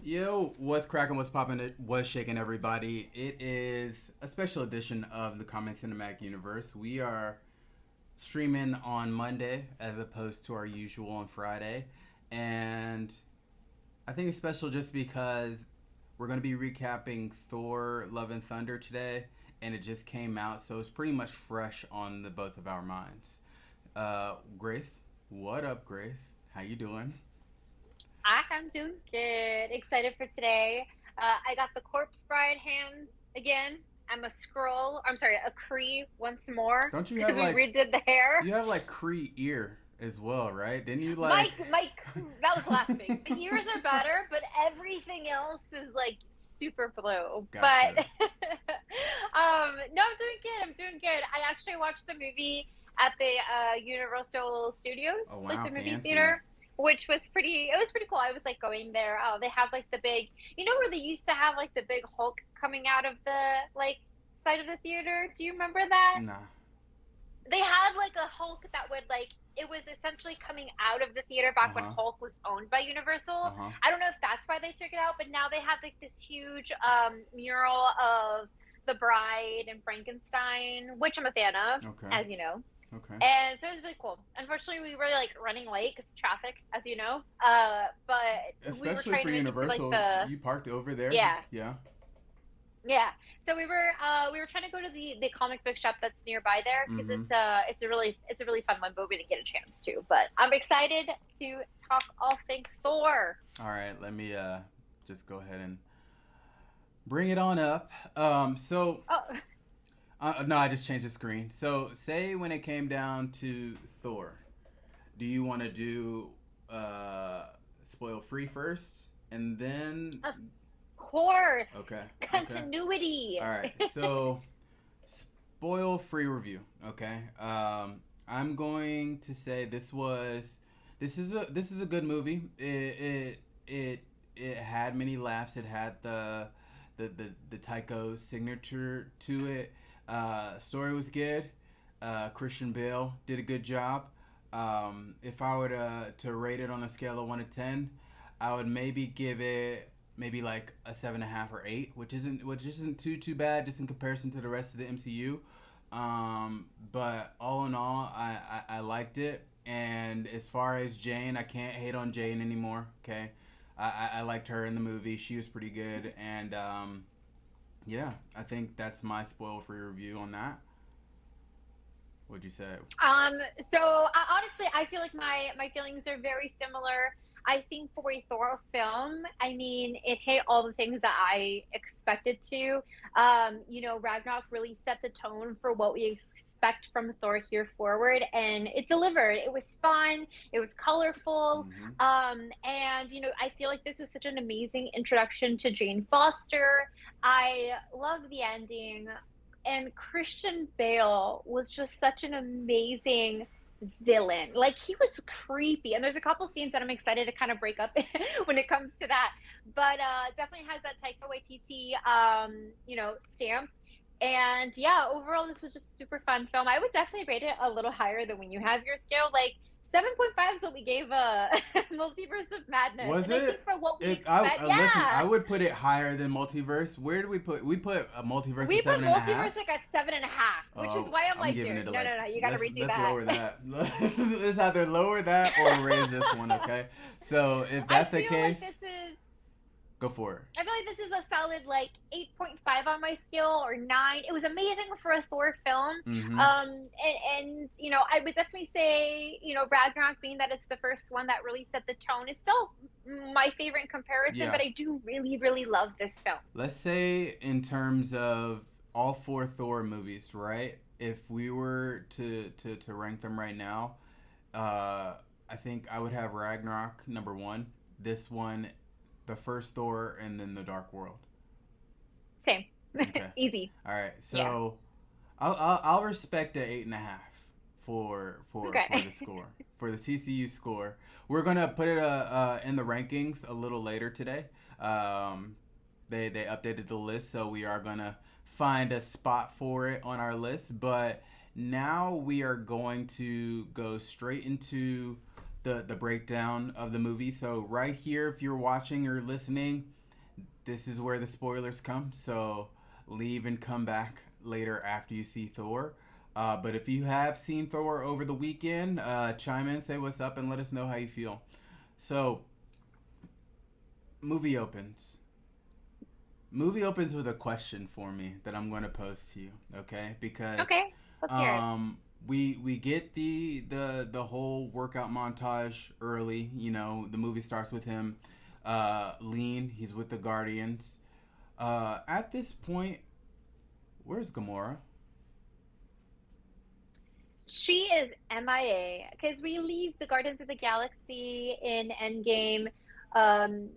Yo, what's cracking? What's popping? What's shaking, everybody? It is a special edition of the Common Cinematic Universe. We are streaming on Monday as opposed to our usual on Friday, and I think it's special just because we're going to be recapping Thor: Love and Thunder today, and it just came out, so it's pretty much fresh on the both of our minds. Grace, what up, Grace? How you doing? I'm doing good. Excited for today. I got the Corpse Bride hands again. I'm a scroll. I'm sorry, a Cree once more Don't you because have we like redid the hair. you have like Cree ear as well, right? Didn't you like? Mike, that was last week. The ears are better, but everything else is like super blue. But Gotcha. no, I'm doing good. I'm doing good. I actually watched the movie at the Universal Studios, Oh like wow, the movie fancy. theater, which was pretty. It was pretty cool. I was like going there. They have like the big, where they used to have like the big Hulk coming out of the like side of the theater. Do you remember that? Nah. They had like a Hulk that would like it was essentially coming out of the theater Uh back when huh. Hulk was owned by Universal. Uh huh. I don't know if that's why they took it out, but now they have like this huge mural of the Bride and Frankenstein, which I'm a fan of, Okay. as you know. Okay. And so it was really cool. Unfortunately, we were like running late because traffic, as you know. But we were Especially trying for to make it to like Universal, the you parked over there. yeah, Yeah. yeah. So we were trying to go to the comic book shop that's nearby there because Mm-hmm. it's a really fun one, but we didn't get a chance to. But I'm excited to talk all things Thor. All right. Let me just go ahead and bring it on up. Oh, No, I just changed the screen. So say when it came down to Thor, do you want to do uh spoil free first and then of course, okay. Okay. continuity. All right. So spoil free review. Okay. I'm going to say this is a good movie. It had many laughs. It had the Tycho signature to it. Story was good. Christian Bale did a good job. If I were to rate it on a scale of 1 to 10, I would maybe give it maybe like a 7.5 or 8, which isn't too bad just in comparison to the rest of the MCU. But all in all, I liked it. And as far as Jane, I can't hate on Jane anymore. Okay, I liked her in the movie. She was pretty good, and yeah, I think that's my spoil free review on that. What'd you say? Um, Honestly, I feel like my feelings are very similar. I think for a Thor film, I mean, it hit all the things that I expected to. Ragnarok really set the tone for what we expect from Thor here forward, and it delivered. It was fun, it was colorful, Mm-hmm. and I feel like this was such an amazing introduction to Jane Foster. I love the ending, and Christian Bale was just such an amazing villain. Like he was creepy, and there's a couple scenes that I'm excited to kind of break up when it comes to that. But definitely has that Taika Waititi, stamp. And yeah, overall, this was just a super fun film. I would definitely rate it a little higher than when you have your scale. Like 7.5 is what we gave Multiverse of Madness, Was and I think it? for what we It. I expect, listen. I yeah, would put it higher than multiverse. Where do we put? We put a multiverse at we put seven and a half. Multiverse like at 7.5, which is Oh, why I'm I'm like, giving it dude, a no, like. no, no, you got to Let's redo let's that. lower that. Let's either lower that or raise this one. Okay. So if I that's the feel like this case, is go for it. I feel like this is a solid like 8.5 on my scale or 9. It was amazing for a Thor film. Mm-hmm. And I would definitely say, Ragnarok being that it's the first one that really set the tone is still my favorite in comparison, Yeah. but I do really, really love this film. Let's say in terms of all four Thor movies, right? If we were to rank them right now, uh, I think I would have Ragnarok number one. This one, the first Thor, and then the Dark World. Same. Okay. Easy. All right. Yeah. So I'll respect the 8.5 for Okay. the score for the CCU score. We're gonna put it in the rankings a little later today. Um, they updated the list, so we are gonna find a spot for it on our list. But now we are going to go straight into the breakdown of the movie. So right here, if you're watching or listening, this is where the spoilers come. So leave and come back later after you see Thor. But if you have seen Thor over the weekend, chime in, say what's up, and let us know how you feel. So, movie opens. Movie opens with a question for me that I'm going to pose to you, okay? Because Okay, let's hear it. um, we get the whole workout montage early. You know, the movie starts with him lean. He's with the Guardians. At this point, where's Gamora? She is MIA because we leave the Guardians of the Galaxy in Endgame. Um,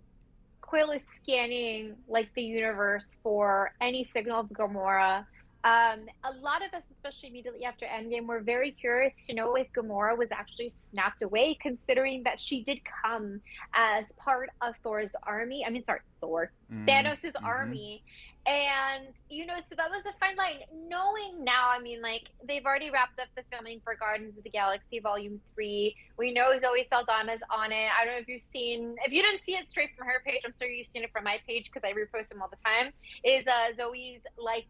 Quill is scanning like the universe for any signal of Gamora. A lot of us, especially immediately after Endgame, were very curious to know if Gamora was actually snapped away, considering that she did come as part of Thor's army. I mean, sorry, Thor, Thanos' Mm-hmm. army. And, so that was a fine line. Knowing now, I mean, like, they've already wrapped up the filming for Guardians of the Galaxy Volume 3. We know Zoe Saldana's on it. I don't know if you didn't see it straight from her page, I'm sure you've seen it from my page because I repost them all the time. Is Zoe's like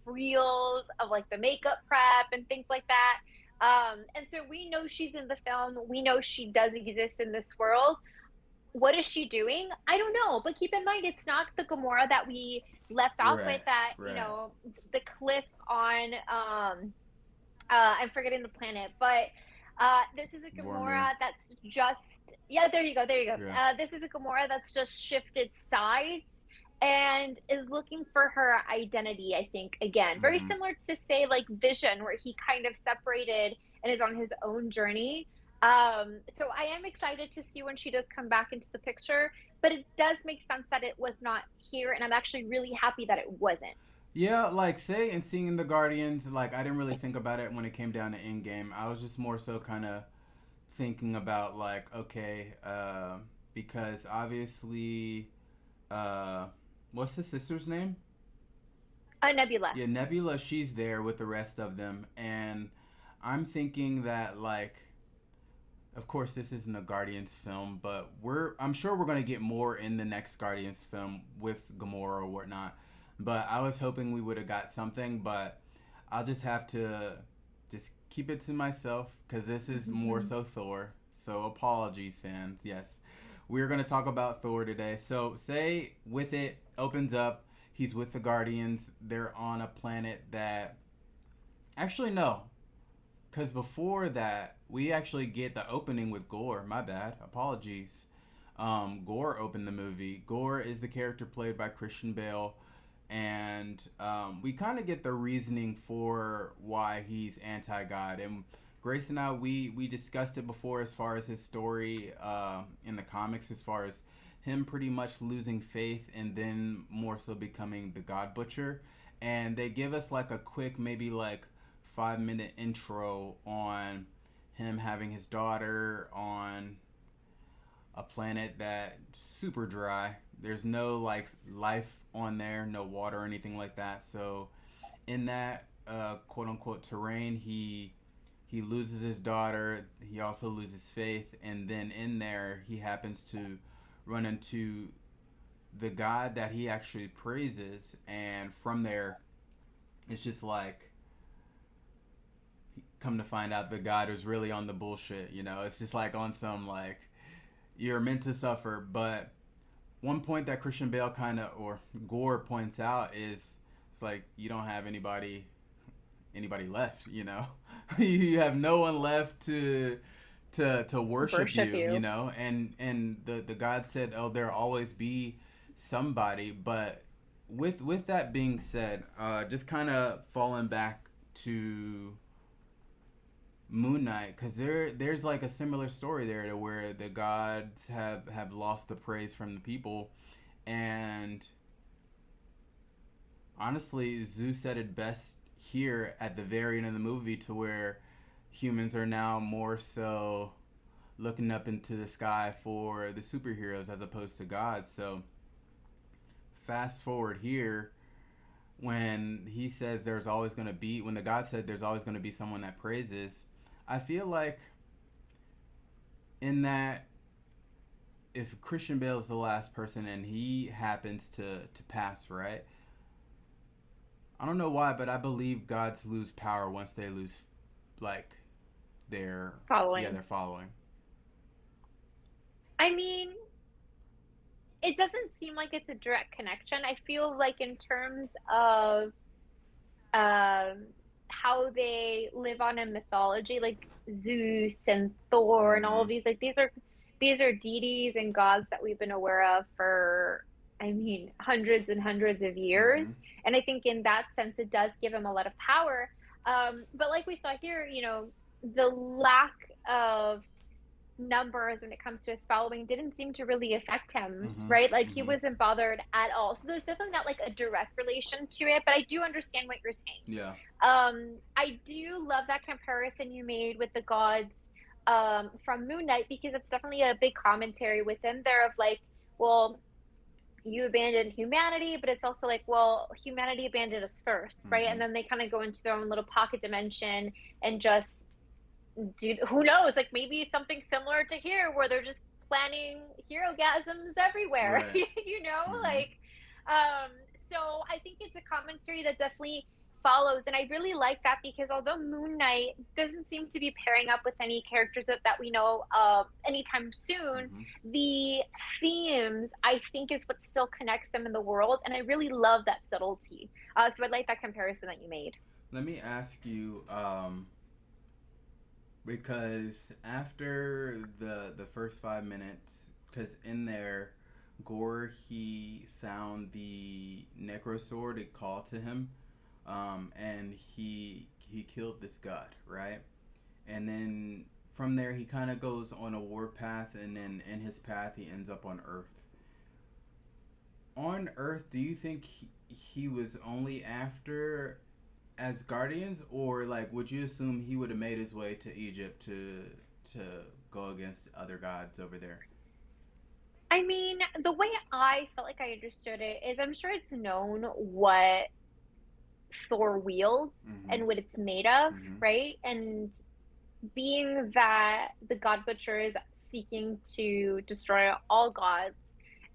reels of like the makeup prep and things like that. And so we know she's in the film. We know she does exist in this world. What is she doing? I don't know. But keep in mind, it's not the Gamora that we left off with Right, at, right. the cliff on I'm forgetting the planet, but this is a Vormir. Gamora that's just yeah, there you go, there you go. Yeah. This is a Gamora that's just shifted sides and is looking for her identity, I think, again. Very Mm-hmm. similar to say like Vision, where he kind of separated and is on his own journey. So I am excited to see when she does come back into the picture, but it does make sense that it was not here, and I'm actually really happy that it wasn't. Yeah, like say in seeing the Guardians, like I didn't really think about it when it came down to in game. I was just more so kind of thinking about like okay, because obviously, uh, what's the sister's name? Nebula. Yeah, Nebula. She's there with the rest of them, and I'm thinking that like of course this isn't a Guardians film, but I'm sure we're gonna get more in the next Guardians film with Gamora or whatnot. But I was hoping we would have got something, but I'll just have to just keep it to myself because this is more so Thor. So apologies, fans. Yes, we're gonna talk about Thor today. So say with it opens up, he's with the Guardians. They're on a planet that actually no, because before that, we actually get the opening with Gore. My bad. Apologies. Gore opened the movie. Gore is the character played by Christian Bale. And we kind of get the reasoning for why he's anti God. And Grace and I, we discussed it before as far as his story in the comics, as far as him pretty much losing faith and then more so becoming the God Butcher. And they give us like a quick, maybe like 5 minute intro on him having his daughter on a planet that super dry. There's no like life on there, no water or anything like that. So in that quote unquote terrain, he loses his daughter. He also loses faith, and then in there he happens to run into the God that he actually praises, and from there it's just like come to find out the God was really on the bullshit. You know, it's just like on some like you're meant to suffer. But one point that Christian Bale kind of or Gore points out is it's like you don't have anybody left. You know, you have no one left to worship Worship you. You you. know, and the God said, oh, there'll always be somebody. But with that being said, just kind of falling back to Moon Knight, because there's like a similar story there to where the gods have lost the praise from the people, and honestly, Zeus said it best here at the very end of the movie, to where humans are now more so looking up into the sky for the superheroes as opposed to gods. So fast forward here, when he says there's always going to be when the god said there's always going to be someone that praises, I feel like in that if Christian Bale is the last person and he happens to pass, right? I don't know why, but I believe gods lose power once they lose like their yeah, Following. their following. I mean, it doesn't seem like it's a direct connection. I feel like in terms of um how they live on in mythology, like Zeus and Thor and all of Mhm. these, like these are deities and gods that we've been aware of for, I mean, hundreds and hundreds of years. Mhm. And I think in that sense it does give them a lot of power. But like we saw here, the lack of numbers when it comes to his following didn't seem to really affect him, Mhm. right? Like he Mhm. wasn't bothered at all. So there's definitely not like a direct relation to it, but I do understand what you're saying. Yeah. I do love that comparison you made with the gods from Moon Knight because it's definitely a big commentary within there of like, well, you abandoned humanity, but it's also like, well, humanity abandoned us first, right? And Mhm. then they kind of go into their own little pocket dimension and just do, who knows, like maybe something similar to here where they're just planning hero gasms everywhere. Right. Mhm. Like um so I think it's a commentary that definitely follows, and I really like that because although Moon Knight doesn't seem to be pairing up with any characters that we know anytime soon, Mhm. the themes I think is what still connects them in the world, and I really love that subtlety. So I like that comparison that you made. Let me ask you, because after the first 5 minutes, because in there, Gore he found the Necro Sword. It called to him, and he killed this god, right? And then from there he kind of goes on a war path, and then in his path he ends up on Earth. On Earth, do you think he was only after as guardians, or like would you assume he would have made his way to Egypt to go against other gods over there? I mean, the way I felt like I understood it is I'm sure it's known what Thor wields Mm-hmm. and what it's made of, Mm-hmm. right? And being that the God Butcher is seeking to destroy all gods,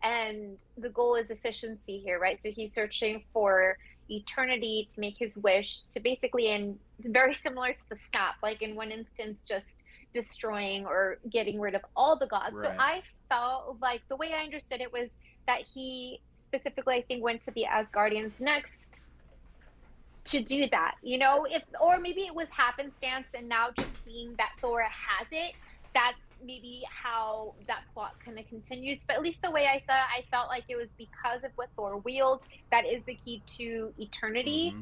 and the goal is efficiency here, right? So he's searching for eternity to make his wish to basically, and very similar to the snap, like in one instance, just destroying or getting rid of all the gods. So Right. I felt like the way I understood it was that he specifically, I think, went to the Asgardians next to do that, if, or maybe it was happenstance and now just seeing that Thor has it, that's maybe how that plot kind of continues. But at least the way I saw it, I felt like it was because of what Thor wields that is the key to eternity. Mm-hmm.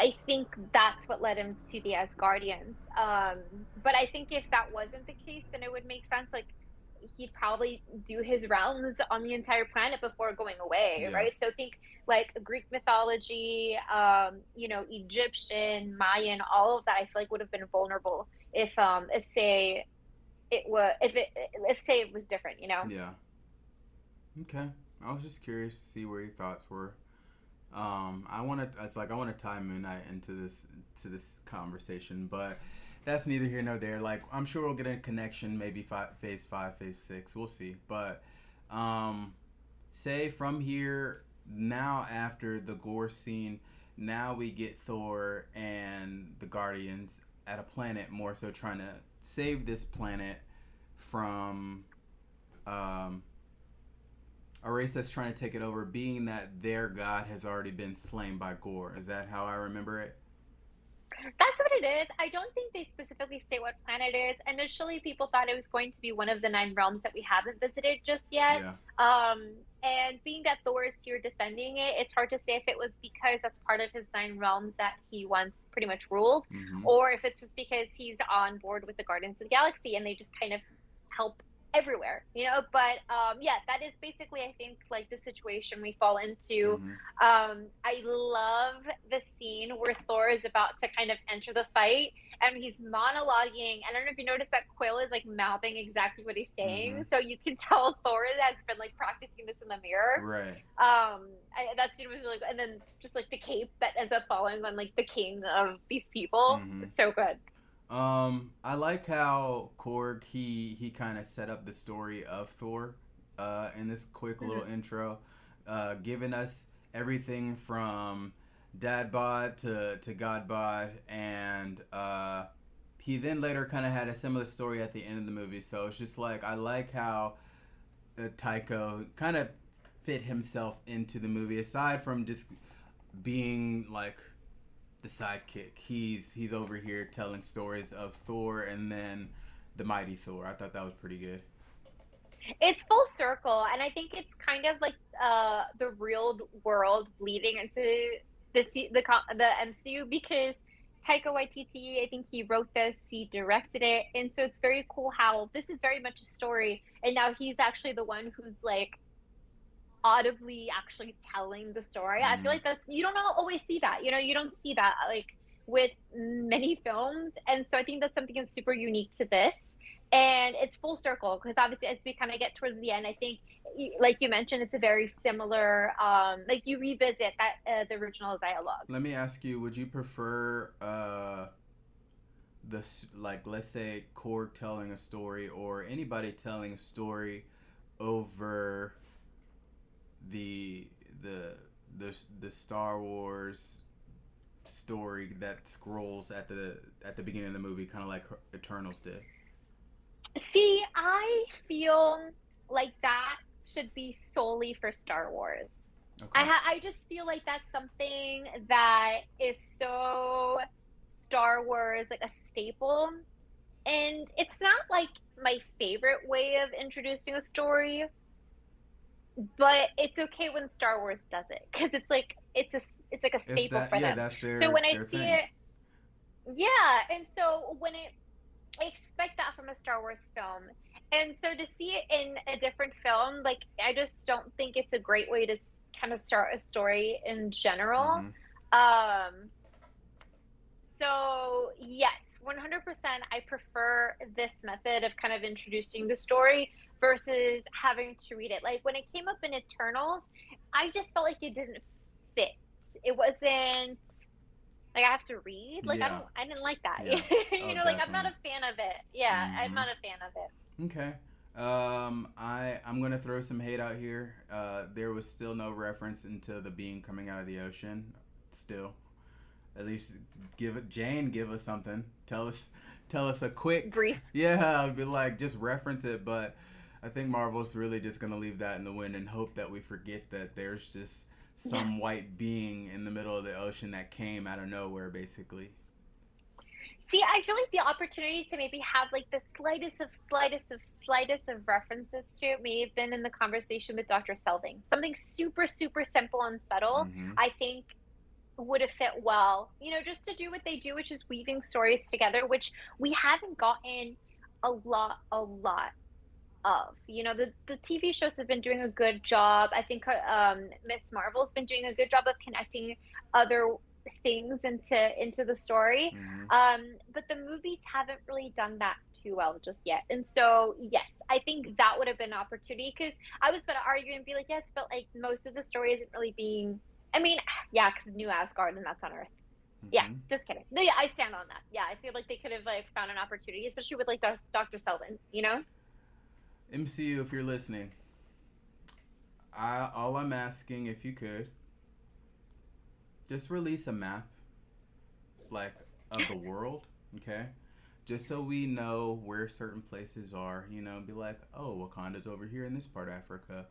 I think that's what led him to the Asgardians. But I think if that wasn't the case, then it would make sense. Like he'd probably do his rounds on the entire planet before going away, Yeah. right? So think like Greek mythology, Egyptian, Mayan, all of that. I feel like would have been vulnerable if say it was if say it was different, you know. Yeah. Okay. I was just curious to see where your thoughts were. I want to. It's like I want to tie Moon Knight into this conversation, but that's neither here nor there. Like I'm sure we'll get a connection, maybe phase five, phase six. We'll see. But um, say from here now after the gore scene, now we get Thor and the Guardians at a planet more so trying to save this planet from um, a race that's trying to take it over, being that their god has already been slain by Gore. Is that how I remember it? That's what it is. I don't think they specifically state what planet it is. Initially, people thought it was going to be one of the nine realms that we haven't visited just yet. Yeah. And being that Thor is here defending it, it's hard to say if it was because that's part of his nine realms that he once pretty much ruled, Mm-hmm. or if it's just because he's on board with the Guardians of the Galaxy and they just kind of help everywhere. But yeah, that is basically, I think, like the situation we fall into. Mm-hmm. I love the scene where Thor is about to kind of enter the fight and he's monologuing. I don't know if you noticed that Quill is like mouthing exactly what he's Mm-hmm. saying. So you can tell Thor has been like practicing this in the mirror. Right. That scene was really good. And then just like the cape that ends up falling on like the king of these people. Mm-hmm. It's so good. I like how Korg he kind of set up the story of Thor, in this quick little Hmm. intro, giving us everything from dad bod to god bod, and he then later kind of had a similar story at the end of the movie. So it's just like I like how Taiko kind of fit himself into the movie, aside from just being like the sidekick. He's over here telling stories of Thor and then the mighty Thor. I thought that was pretty good. It's full circle, and I think it's kind of like the real world bleeding into the MCU because Taika Waititi, I think he wrote this, he directed it, and so it's very cool how this is very much a story, and now he's actually the one who's like audibly actually telling the story. I feel Mm-hmm. like that's you don't always see that. You know, you don't see that like with many films, and so I think that's something that's super unique to this. And it's full circle because obviously as we kind of get towards the end, I think, like you mentioned, it's a very similar. Like you revisit that the original dialogue. Let me ask you: would you prefer like let's say Korg telling a story or anybody telling a story over the the the Star Wars story that scrolls at the beginning of the movie, kind of like Eternals did? See, I feel like that should be solely for Star Wars. Okay. I just feel like that's something that is so Star Wars, like a staple. And it's not like my favorite way of introducing a story, but it's okay when Star Wars does it because it's like a It's staple that for yeah, them. that's So when I their see thing. it, yeah, and so when it I expect that from a Star Wars film. And so to see it in a different film, like I just don't think it's a great way to kind of start a story in general. Mm-hmm. Um, so yes, 100% I prefer this method of kind of introducing the story versus having to read it. Like when it came up in Eternals, I just felt like it didn't fit. It wasn't like I have to read. Like Yeah. I didn't like that. Yeah. You Oh, know, like I'm not definitely. a fan of it. Yeah, I'm Mm-hmm. not a fan of it. Okay. I'm gonna throw some hate out here. There was still no reference into the being coming out of the ocean. Still, at least give it Jane. Give us something. Tell us a quick. Brief. Yeah, I'd be like just reference it. But I think Marvel's really just gonna leave that in the wind and hope that we forget that there's just some white being in the middle of the ocean that came out of nowhere, basically. See, I feel like the opportunity to maybe have like the slightest of references to it may have been in the conversation with Dr. Selving. Something super, super simple and subtle, Mm-hmm. I think would have fit well, you know, just to do what they do, which is weaving stories together, which we haven't gotten a lot of. You know, the TV shows have been doing a good job. I think Miss Marvel's been doing a good job of connecting other things into the story. Mm-hmm. But the movies haven't really done that too well just yet. And so, yes, I think that would have been an opportunity because I was going to argue and be like, yes, but like most of the story isn't really being. I mean, yeah, because New Asgard and that's on Earth. Yeah, Mm-hmm. just kidding. No, yeah, I stand on that. Yeah, I feel like they could have like found an opportunity, especially with like Dr. Selvin, you know? MCU, if you're listening, all I'm asking, if you could, just release a map, like of the world, okay? Just so we know where certain places are, you know, be like, oh, Wakanda's over here in this part of Africa.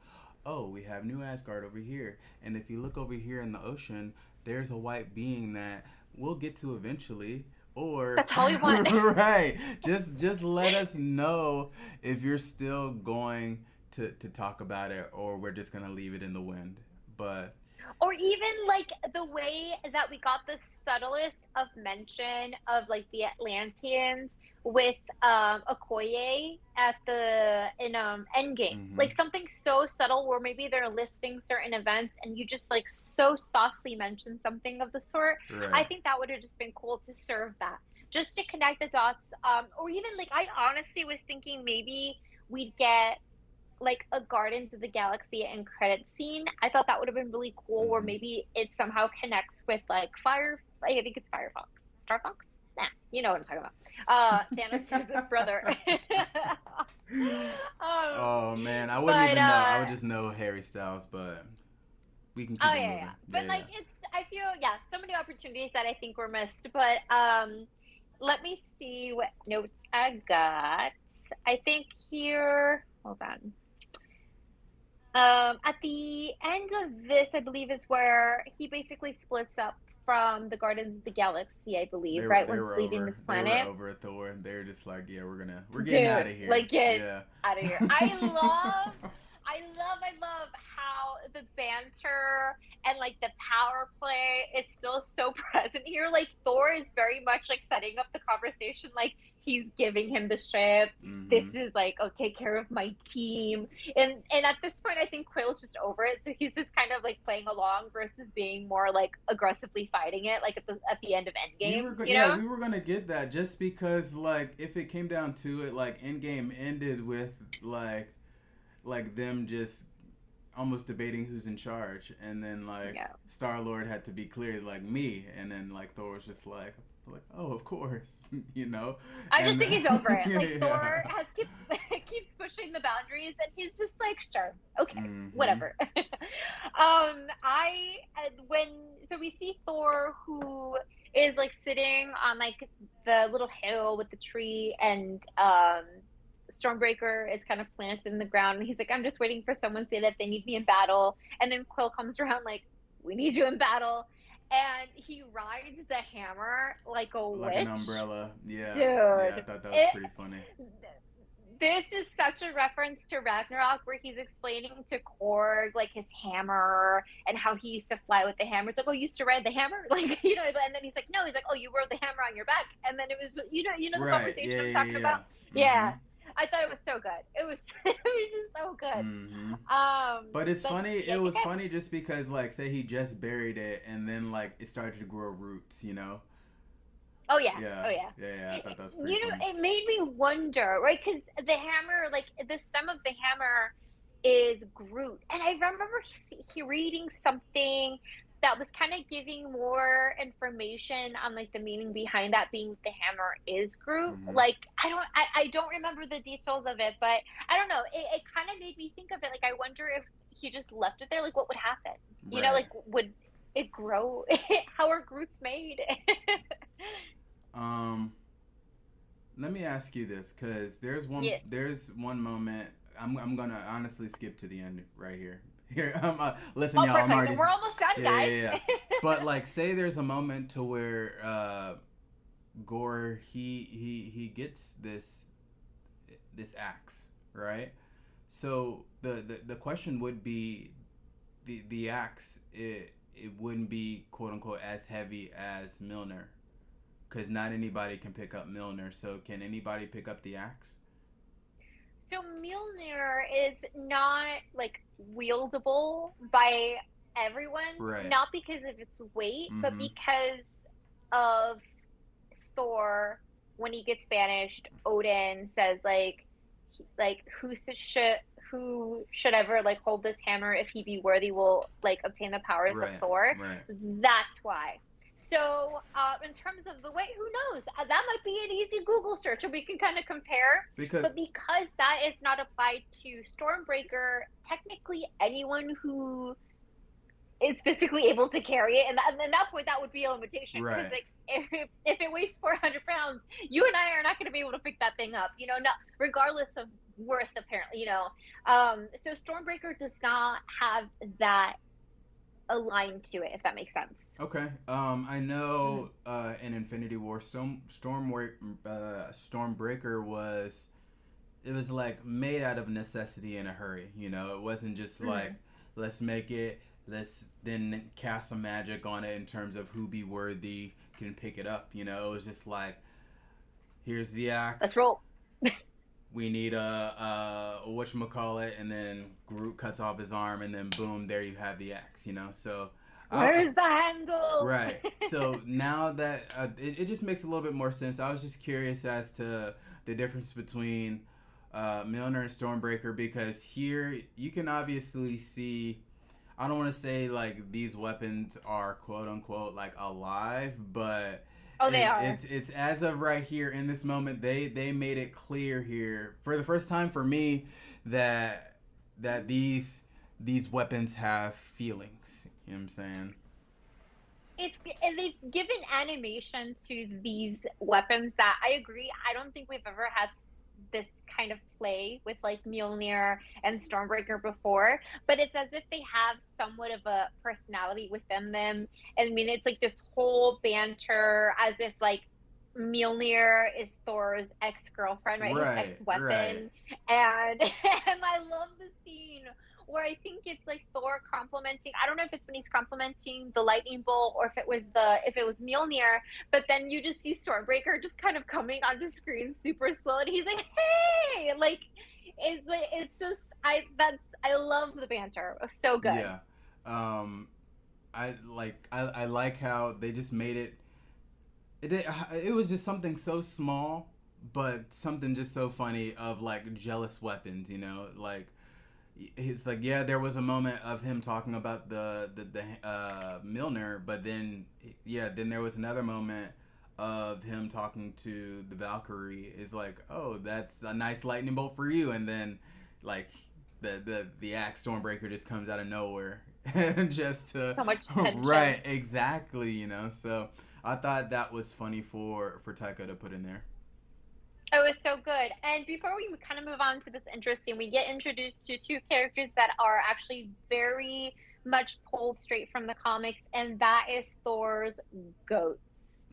Oh, we have New Asgard over here. And if you look over here in the ocean, there's a white being that we'll get to eventually. Or That's all we want. right, just let us know if you're still going to talk about it, or we're just gonna leave it in the wind. But Or even like the way that we got the subtlest of mention of like the Atlanteans with Okoye at the in Endgame. mm-hmm, Like something so subtle where maybe they're listing certain events and you just like so softly mention something of the sort. I right. think that would have just been cool to serve that. Just to connect the dots. Or even like I honestly was thinking maybe we'd get like a Guardians of the Galaxy end credit scene. I thought that would have been really cool, where Mm-hmm. maybe it somehow connects with like Fire. I think it's Firefox, Starfox. Nah, you know what I'm talking about. Thanos' brother. um, Oh man, I wouldn't but even know. I would just know Harry Styles, but we can oh keep it yeah, yeah. moving. But Yeah, like yeah. it's I feel yeah, so many opportunities that I think were missed. But let me see what notes I got. I think here, hold on. At the end of this, I believe is where he basically splits up from the Guardians of the Galaxy, I believe, right? They When were leaving over. this They were planet. over at Thor. They were just like, yeah, we're getting out Dude, of here. like get Yeah. out of here. I love how the banter and like the power play is still so present here. Like Thor is very much like setting up the conversation, like he's giving him the ship. This Mm-hmm. is like, oh, take care of my team. And at this point, I think Quill's just over it, so he's just kind of like playing along versus being more like aggressively fighting it, like at the end of Endgame, you Yeah, know? we were gonna get that just because like if it came down to it, like Endgame ended with like them just almost debating who's in charge, and then like Yeah. Star Lord had to be clear, like me, and then like Thor was just like oh of course, you know, I just and think he's over it. Like yeah. Thor has keeps pushing the boundaries, and he's just like, sure, okay, Mm-hmm. whatever. I when so we see Thor who is like sitting on like the little hill with the tree, and Stormbreaker is kind of planted in the ground, and he's like, I'm just waiting for someone to say that they need me in battle, and then Quill comes around like, we need you in battle, and he rides the hammer like a Like an witch. umbrella. Yeah, yeah. I Dude, thought that was it pretty funny. this is such a reference to Ragnarok where he's explaining to Korg like his hammer and how he used to fly with the hammer. It's like, oh, you used to ride the hammer, like and then he's like, no, he's like, oh, you rode the hammer on your back, and then it was, the Right. conversation Yeah, I'm yeah, talking yeah. about. Mm-hmm. Yeah, I thought it was so good. It was it was just so good. Mm-hmm. But it's But funny. yeah, It I think was I funny just because, like, say he just buried it, and then like it started to grow roots. You know? oh yeah, Yeah, oh yeah. yeah, yeah. I thought that was pretty You funny. know, it made me wonder, right? Because the hammer, like the stem of the hammer, is Groot, and I remember reading something that was kind of giving more information on like the meaning behind that being the hammer is Groot. Mm-hmm. Like I don't remember the details of it, but I don't know. It kind of made me think of it. Like I wonder if he just left it there. Like what would happen? Right. Like would it grow? How are Groots made? Um. Let me ask you this, cause Yeah. there's one moment. I'm gonna honestly skip to the end right here. Here, listen, Oh, y'all. I'm perfect. already. Then we're almost done, Yeah, guys. yeah, yeah. But like, say there's a moment to where Gore he gets this axe, right? So the question would be the axe, it wouldn't be quote unquote as heavy as Milner, because not anybody can pick up Milner. So can anybody pick up the axe? So Mjolnir is not like wieldable by everyone, Right. not because of its weight, but Mm-hmm. because of Thor. When he gets banished, Odin says like who should ever like hold this hammer if he be worthy will like obtain the powers of Right. Thor. Right. That's why. So, in terms of the weight, who knows? That might be an easy Google search, and we can kind of compare. Because But because that is not applied to Stormbreaker, technically anyone who is physically able to carry it, and at that point, that would be a limitation. Because right. like if it weighs 400 pounds, you and I are not going to be able to pick that thing up. Not regardless of worth, apparently. So Stormbreaker does not have that aligned to it, if that makes sense. Okay. I know in Infinity War, Stormbreaker was, it was like made out of necessity in a hurry. You know, it wasn't just like Mm-hmm. let's make it, let's then cast some magic on it in terms of who be worthy can pick it up. You know, it was just like here's the Let's axe. roll. We need a whatchamacallit, and then Groot cuts off his arm, and then boom, there you have the axe. You know, so I, Where's the handle? right. So now that it just makes a little bit more sense. I was just curious as to the difference between Milner and Stormbreaker, because here you can obviously see. I don't want to say like these weapons are quote unquote like alive, but Oh, they are. It's as of right here in this moment, they made it clear here for the first time for me that these weapons have feelings. You know what I'm saying? It's and they've given animation to these weapons that I agree. I don't think we've ever had this kind of play with like Mjolnir and Stormbreaker before, but it's as if they have somewhat of a personality within them. And I mean, it's like this whole banter as if like Mjolnir is Thor's ex-girlfriend, right? His Right, right. ex-weapon. And and I love the scene where I think it's like Thor complimenting. I don't know if it's when he's complimenting the lightning bolt or if it was Mjolnir, but then you just see Stormbreaker just kind of coming onto screen super slow, and he's like, "Hey!" It's just I love the banter. It was so good. Yeah. Um, I like how they just made it. It was just something so small, but something just so funny of like jealous weapons. You know, like he's like, yeah, there was a moment of him talking about the Milner, but then yeah, then there was another moment of him talking to the Valkyrie. Is like, oh, that's a nice lightning bolt for you, and then like the axe Stormbreaker just comes out of nowhere and just to So much right tension. exactly, you know. So I thought that was funny for Taika to put in there. It was so good. And before we kind of move on to this interesting, we get introduced to two characters that are actually very much pulled straight from the comics, and that is Thor's goats,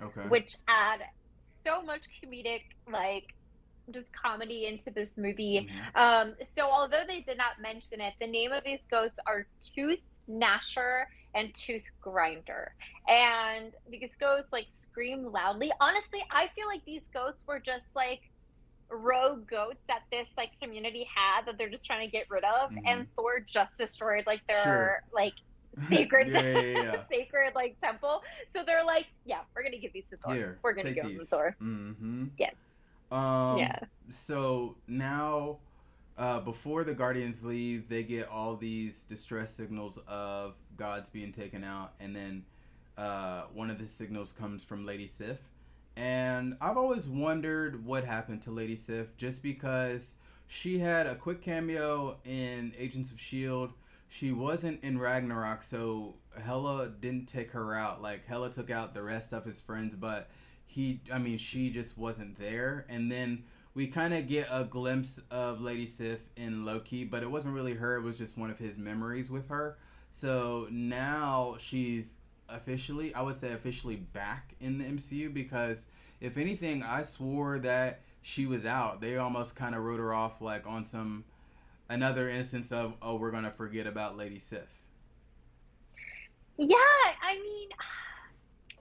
Okay. which add so much comedic, like just comedy into this movie. Mm-hmm. So although they did not mention it, the name of these goats are Tooth Gnasher and Tooth Grinder. And these goats like scream loudly. Honestly, I feel like these goats were just like rogue goats that this like community had that they're just trying to get rid of, Mm-hmm. and Thor just destroyed like Sure. their like Yeah, sacred yeah, yeah. sacred like temple. So they're like, yeah, we're gonna give these to Thor. Here, We're gonna take give them to these. Thor. Mm-hmm. Yes. Um. Yeah. So now, before the Guardians leave, they get all these distress signals of gods being taken out, and then one of the signals comes from Lady Sif. And I've always wondered what happened to Lady Sif, just because she had a quick cameo in Agents of Shield. She wasn't in Ragnarok, so Hela didn't take her out. Like Hela took out the rest of his friends, but I mean, she just wasn't there. And then we kind of get a glimpse of Lady Sif in Loki, but it wasn't really her. It was just one of his memories with her. So now she's officially, I would say officially back in the MCU, because if anything, I swore that she was out. They almost kind of wrote her off like on some another instance of, oh, we're gonna forget about Lady Sif. Yeah, I mean,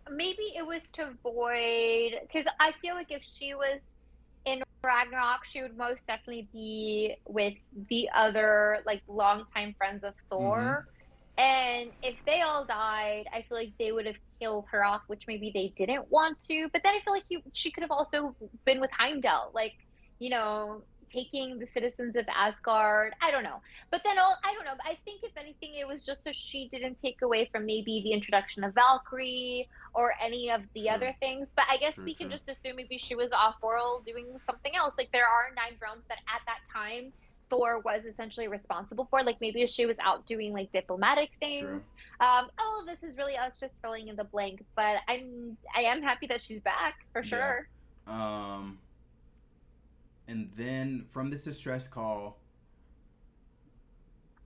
maybe it was to avoid because I feel like if she was in Ragnarok, she would most definitely be with the other like longtime friends of Mm-hmm. Thor. And if they all died, I feel like they would have killed her off, which maybe they didn't want to. But then I feel like she could have also been with Heimdall, like, you know, taking the citizens of Asgard. I don't know. But then I don't know. I think if anything, it was just so she didn't take away from maybe the introduction of Valkyrie or any of the True. other things. But I guess True. we can True. just assume maybe she was off world doing something else. Like there are nine realms that at that time Thor was essentially responsible for. Like maybe she was out doing like diplomatic things. True. All of this is really us just filling in the blank, but I am happy that she's back for Yeah. sure. Um. And then from this distress call,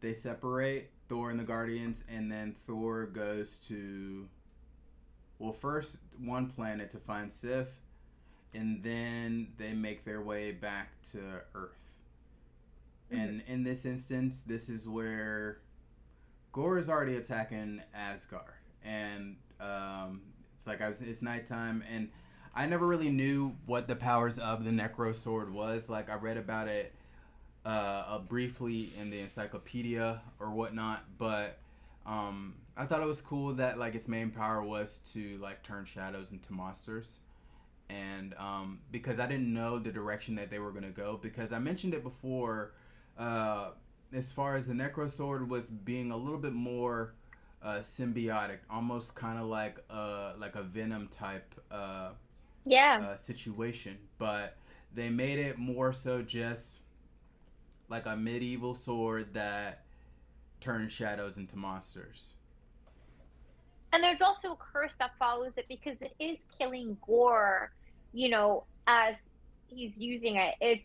they separate Thor and the Guardians, and then Thor goes to, well, first one planet to find Sif, and then they make their way back to Earth. Mm-hmm. And in this instance, this is where Gore is already attacking Asgard, and it's like it's nighttime, and I never really knew what the powers of the Necro Sword was. Like I read about it briefly in the encyclopedia or whatnot, but I thought it was cool that like its main power was to like turn shadows into monsters, and because I didn't know the direction that they were gonna go, because I mentioned it before, uh, as far as the Necro Sword was being a little bit more symbiotic, almost kind of like a Venom type Yeah. situation, but they made it more so just like a medieval sword that turns shadows into monsters. And there's also a curse that follows it because it is killing Gore, as he's using it. It's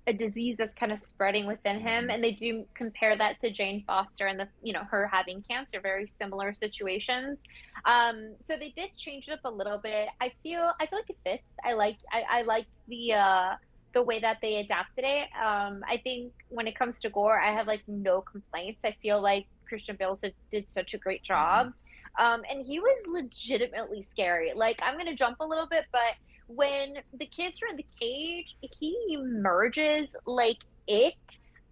a disease that's kind of spreading within him, Mm-hmm. and they do compare that to Jane Foster and her having cancer, very similar situations. So they did change it up a little bit. I feel like it fits. I like the way that they adapted it. I think when it comes to Gore, I have like no complaints. I feel like Christian Bale did such a great Mm-hmm. job. And he was legitimately scary. Like, I'm gonna jump a little bit, but when the kids are in the cage, he emerges like it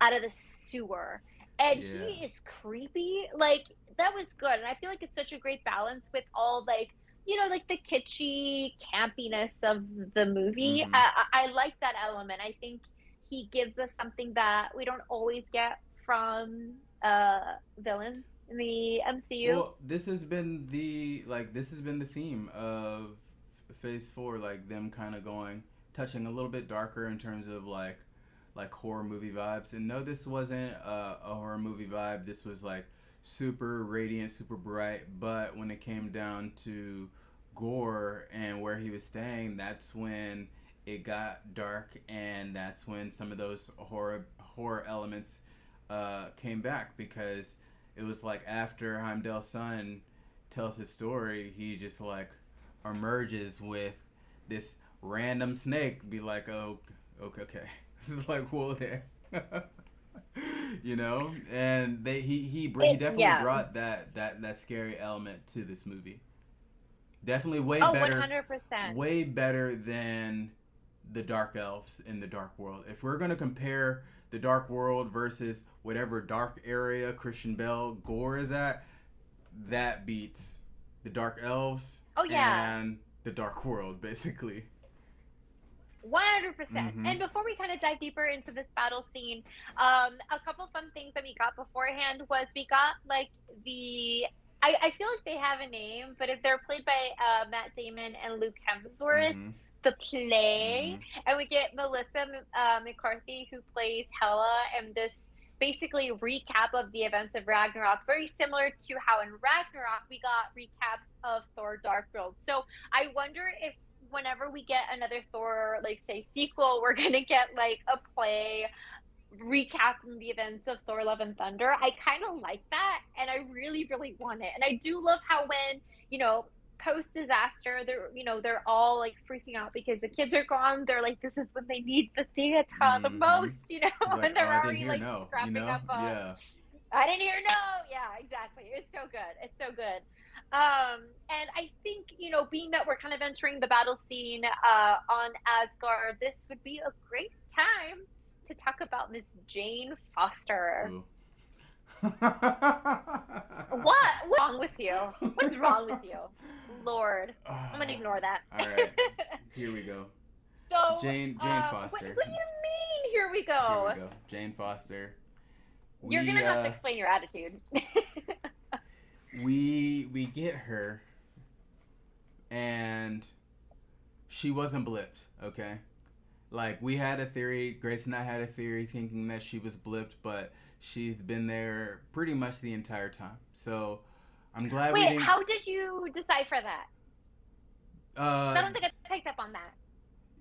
out of the sewer. And he Yeah. is creepy. Like, that was good. And I feel like it's such a great balance with all, like, like the kitschy campiness of the movie. Mm-hmm. I like that element. I think he gives us something that we don't always get from villains in the MCU. Well, this has been the theme of Phase Four, like them kind of going touching a little bit darker in terms of like horror movie vibes. And no, this wasn't a horror movie vibe. This was like super radiant, super bright. But when it came down to Gore and where he was staying, that's when it got dark, and that's when some of those horror elements came back, because it was like after Heimdall's son tells his story, he just like emerges with this random snake, be like, oh, okay. This is like, whoa there. You know, and he definitely Yeah. brought that scary element to this movie. Definitely Oh, 100%. way better than the Dark Elves in the Dark World. If we're gonna compare the Dark World versus whatever dark area Christian Bale Gore is at, that beats the Dark Elves Oh, yeah. and the Dark World, basically. 100%. Mm-hmm. And before we kind of dive deeper into this battle scene, a couple fun things that we got beforehand was we got like I feel like they have a name, but if they're played by Matt Damon and Luke Hemsworth, Mm-hmm. the play, Mm-hmm. and we get Melissa McCarthy who plays Hela, and this basically recap of the events of Ragnarok, very similar to how in Ragnarok we got recaps of Thor Dark World. So I wonder if whenever we get another Thor, like say sequel, we're gonna get like a play recapping the events of Thor: Love and Thunder. I kind of like that, and I really, really want it. And I do love how when post disaster, they're all like freaking out because the kids are gone. They're like, this is when they need the theater the Mm-hmm. most, He's like, and oh, they're I didn't already hear like no. You scrapping know? up. Yeah. I didn't hear no. Yeah, exactly. It's so good. It's so good. And I think, being that we're kind of entering the battle scene on Asgard, this would be a great time to talk about Miss Jane Foster. Ooh. What's wrong with you? What's wrong with you? Lord. I'm gonna ignore that. All right. Here we go. So, Jane what Foster. do you mean? Here we Here we go. go. Jane Foster. You're gonna We have to explain your attitude. we get her, and she wasn't blipped, okay? Like, we had a theory, Grace and I had a theory thinking that she was blipped, but she's been there pretty much the entire time. So I'm glad we Wait, didn't. how did you decipher that? 'Cause I Uh, don't think I picked up on that.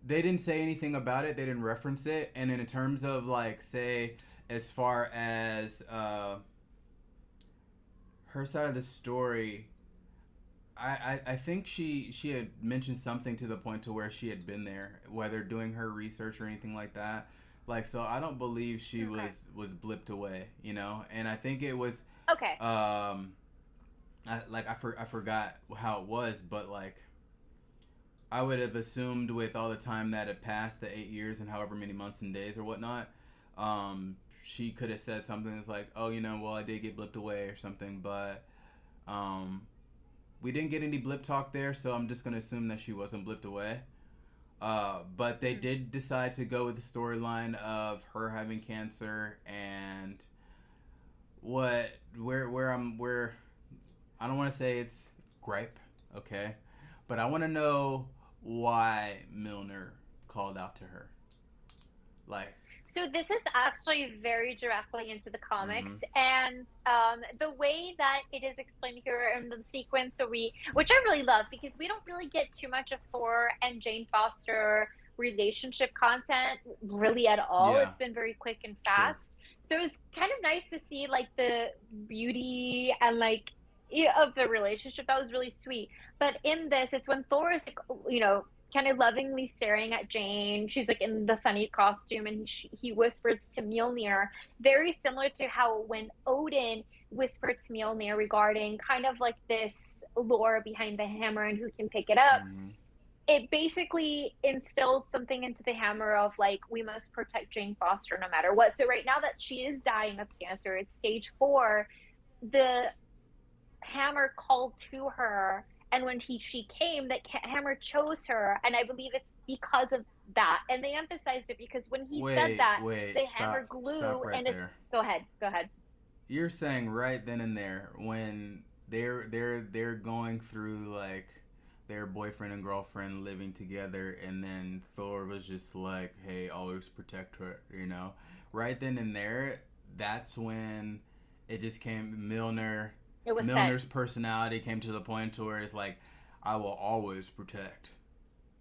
they didn't say anything about it. They didn't reference it. And in terms of like, say, as far as her side of the story, I think she had mentioned something to the point to where she had been there, whether doing her research or anything like that. Like, so I don't believe she Okay. was blipped away, you know. And I think it was Okay. I forgot how it was, but like I would have assumed with all the time that had passed, the 8 years and however many months and days or whatnot, she could have said something that's like, oh, well, I did get blipped away or something, but um, we didn't get any blip talk there, so I'm just gonna assume that she wasn't blipped away. But they Mhm. did decide to go with the storyline of her having cancer, and where I don't want to say it's gripe, okay, but I want to know why Milner called out to her. Like, So this is actually very directly into the comics, mm-hmm. and the way that it is explained here in the sequence, which I really love because we don't really get too much of Thor and Jane Foster relationship content really at all. Yeah, It's been very quick and sure. fast, so it's kind of nice to see like the beauty and like of the relationship. That was really sweet. But in this, it's when Thor is like, kind of lovingly staring at Jane. She's like in the funny costume, and he whispers to Mjolnir, very similar to how when Odin whispered to Mjolnir regarding kind of like this lore behind the hammer and who can pick it up. Mm-hmm. It basically instilled something into the hammer of like, we must protect Jane Foster no matter what. So right now that she is dying of cancer, it's stage 4. The hammer called to her, and when she came, that hammer chose her, and I believe it's because of that. And they emphasized it because when he said Wait, that, wait, the hammer stop glue right and it's, there. go ahead, go ahead. You're saying right then and there when they're going through like their boyfriend and girlfriend living together, and then Thor was just like, "Hey, always protect her," you know. Right then and there, that's when it just came. It was said. Milner's personality came to the point to where it's like, "I will always protect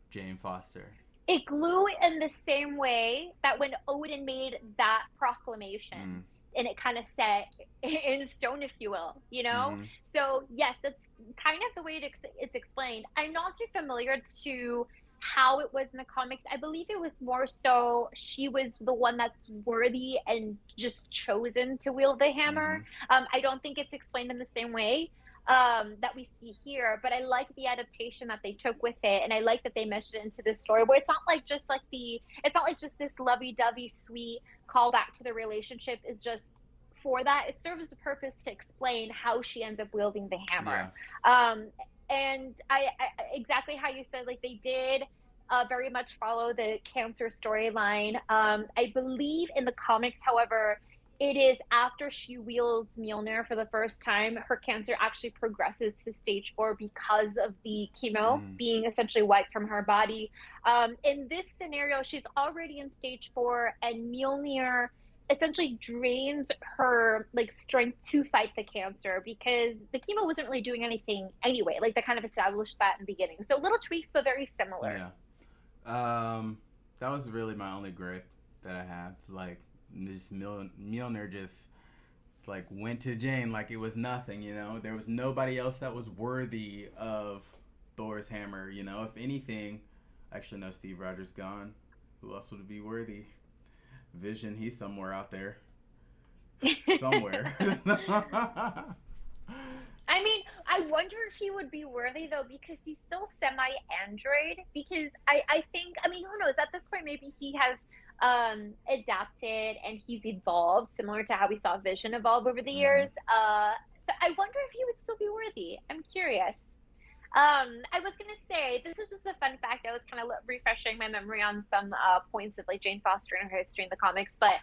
Jane Foster." It glue in the same way that when Odin made that proclamation, Mm. and it kind of set in stone, if you will, you know? Mm-hmm. So, yes, that's kind of the way it's explained. I'm not too familiar to how it was in the comics. I believe it was more so she was the one that's worthy and just chosen to wield the Mm-hmm. hammer. I don't think it's explained in the same way that we see here, but I like the adaptation that they took with it, and I like that they meshed it into this story where it's not like just this lovey-dovey sweet callback to the relationship is just for that. It serves the purpose to explain how she ends up wielding the Yeah. hammer. um and I exactly how you said, like they did very much follow the cancer storyline. I believe in the comics, however, it is after she wields Mjolnir for the first time, her cancer actually progresses to stage 4 because of the chemo Mm. being essentially wiped from her body. In this scenario, she's already in stage 4, and Mjolnir essentially drains her like strength to fight the cancer because the chemo wasn't really doing anything anyway. Like they kind of established that in the beginning. So little tweaks, but very similar. Yeah. Um, that was really my only gripe that I have. Like, this Mjolnir just like went to Jane like it was nothing. You know, there was nobody else that was worthy of Thor's hammer. You know, if anything, actually no, Steve Rogers gone. Who else would be worthy? Vision, he's somewhere out there, somewhere. I mean, I wonder if he would be worthy though, because he's still semi-android. Because I think, I mean, who knows? At this point, maybe he has adapted and he's evolved, similar to how we saw Vision evolve over the Mm-hmm. years. So I wonder if he would still be worthy. I'm curious. I was gonna say this is just a fun fact. I was kind of refreshing my memory on some points of like Jane Foster and her history in the comics. But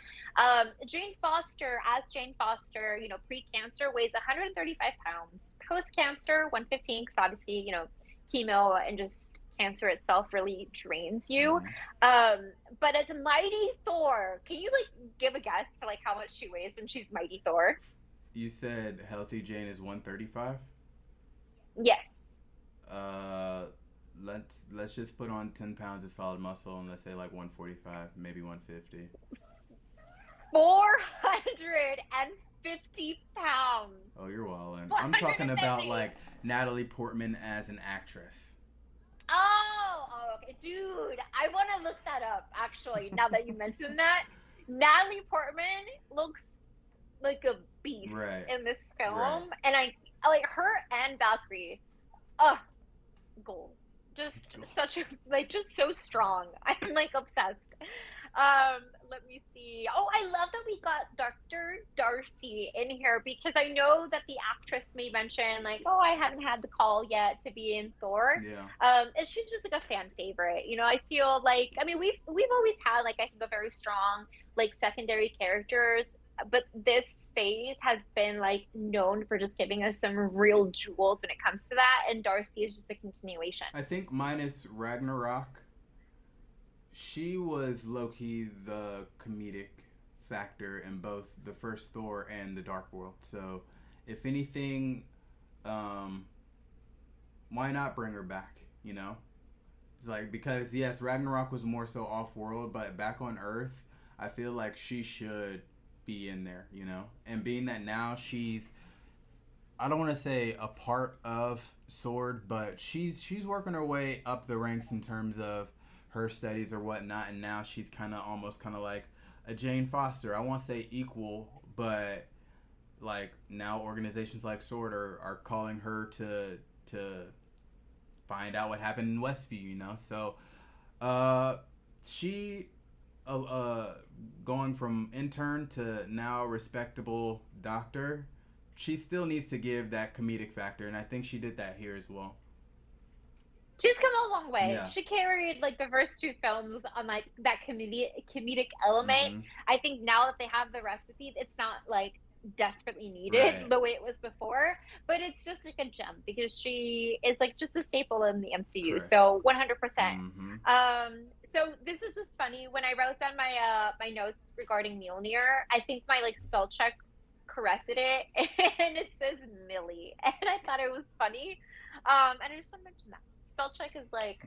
Jane Foster, as Jane Foster, pre-cancer weighs 135 pounds. Post-cancer, 115, because obviously, chemo and just cancer itself really drains you. Mm-hmm. Um, but as Mighty Thor, can you like give a guess to like how much she weighs when she's Mighty Thor? You said healthy Jane is 135. Yes. Uh, let's just put on 10 pounds of solid muscle, and let's say like 145, maybe 150. 450 pounds. Oh, you're wildin'. I'm talking about 450. like Natalie Portman as an actress. Okay. Dude, I want to look that up, actually, now that you mentioned that. Natalie Portman looks like a beast Right. in this Right. film. And I like her and Valkyrie. Oh, goals. Just such Goals. a, like, just so strong. I'm like obsessed. Um, Let me see. Oh, I love that we got Dr. Darcy in here because I know that the actress may mention like, oh, I haven't had the call yet to be in Thor. Yeah. And she's just like a fan favorite. I feel like, I mean, we've always had like, I think, a very strong like secondary characters, but this phase has been like known for just giving us some real jewels when it comes to that, and Darcy is just a continuation. I think minus Ragnarok, she was low key the comedic factor in both the first Thor and the Dark World. So, if anything, um, why not bring her back? You know, it's like because yes, Ragnarok was more so off world, but back on Earth, I feel like she should be in there. You know, and being that now she's I don't want to say a part of Sword, but she's working her way up the ranks in terms of her studies or whatnot, and now she's kind of almost kind of like a Jane Foster. I won't say equal, but like now organizations like Sword are calling her to find out what happened in Westview. You know, so she going from intern to now respectable doctor, she still needs to give that comedic factor, and I think she did that here as well. She's come a long way. Yeah. She carried like the first two films on like that comedic element. Mm-hmm. I think now that they have the recipe, it's not like desperately needed Right. the way it was before, but it's just like a gem because she is like just a staple in the MCU. Correct. So 100%. Mm-hmm. So this is just funny when I wrote down my notes regarding Mjolnir. I think my like spell check corrected it and it says Millie, and I thought it was funny. And I just want to mention that spell check is like,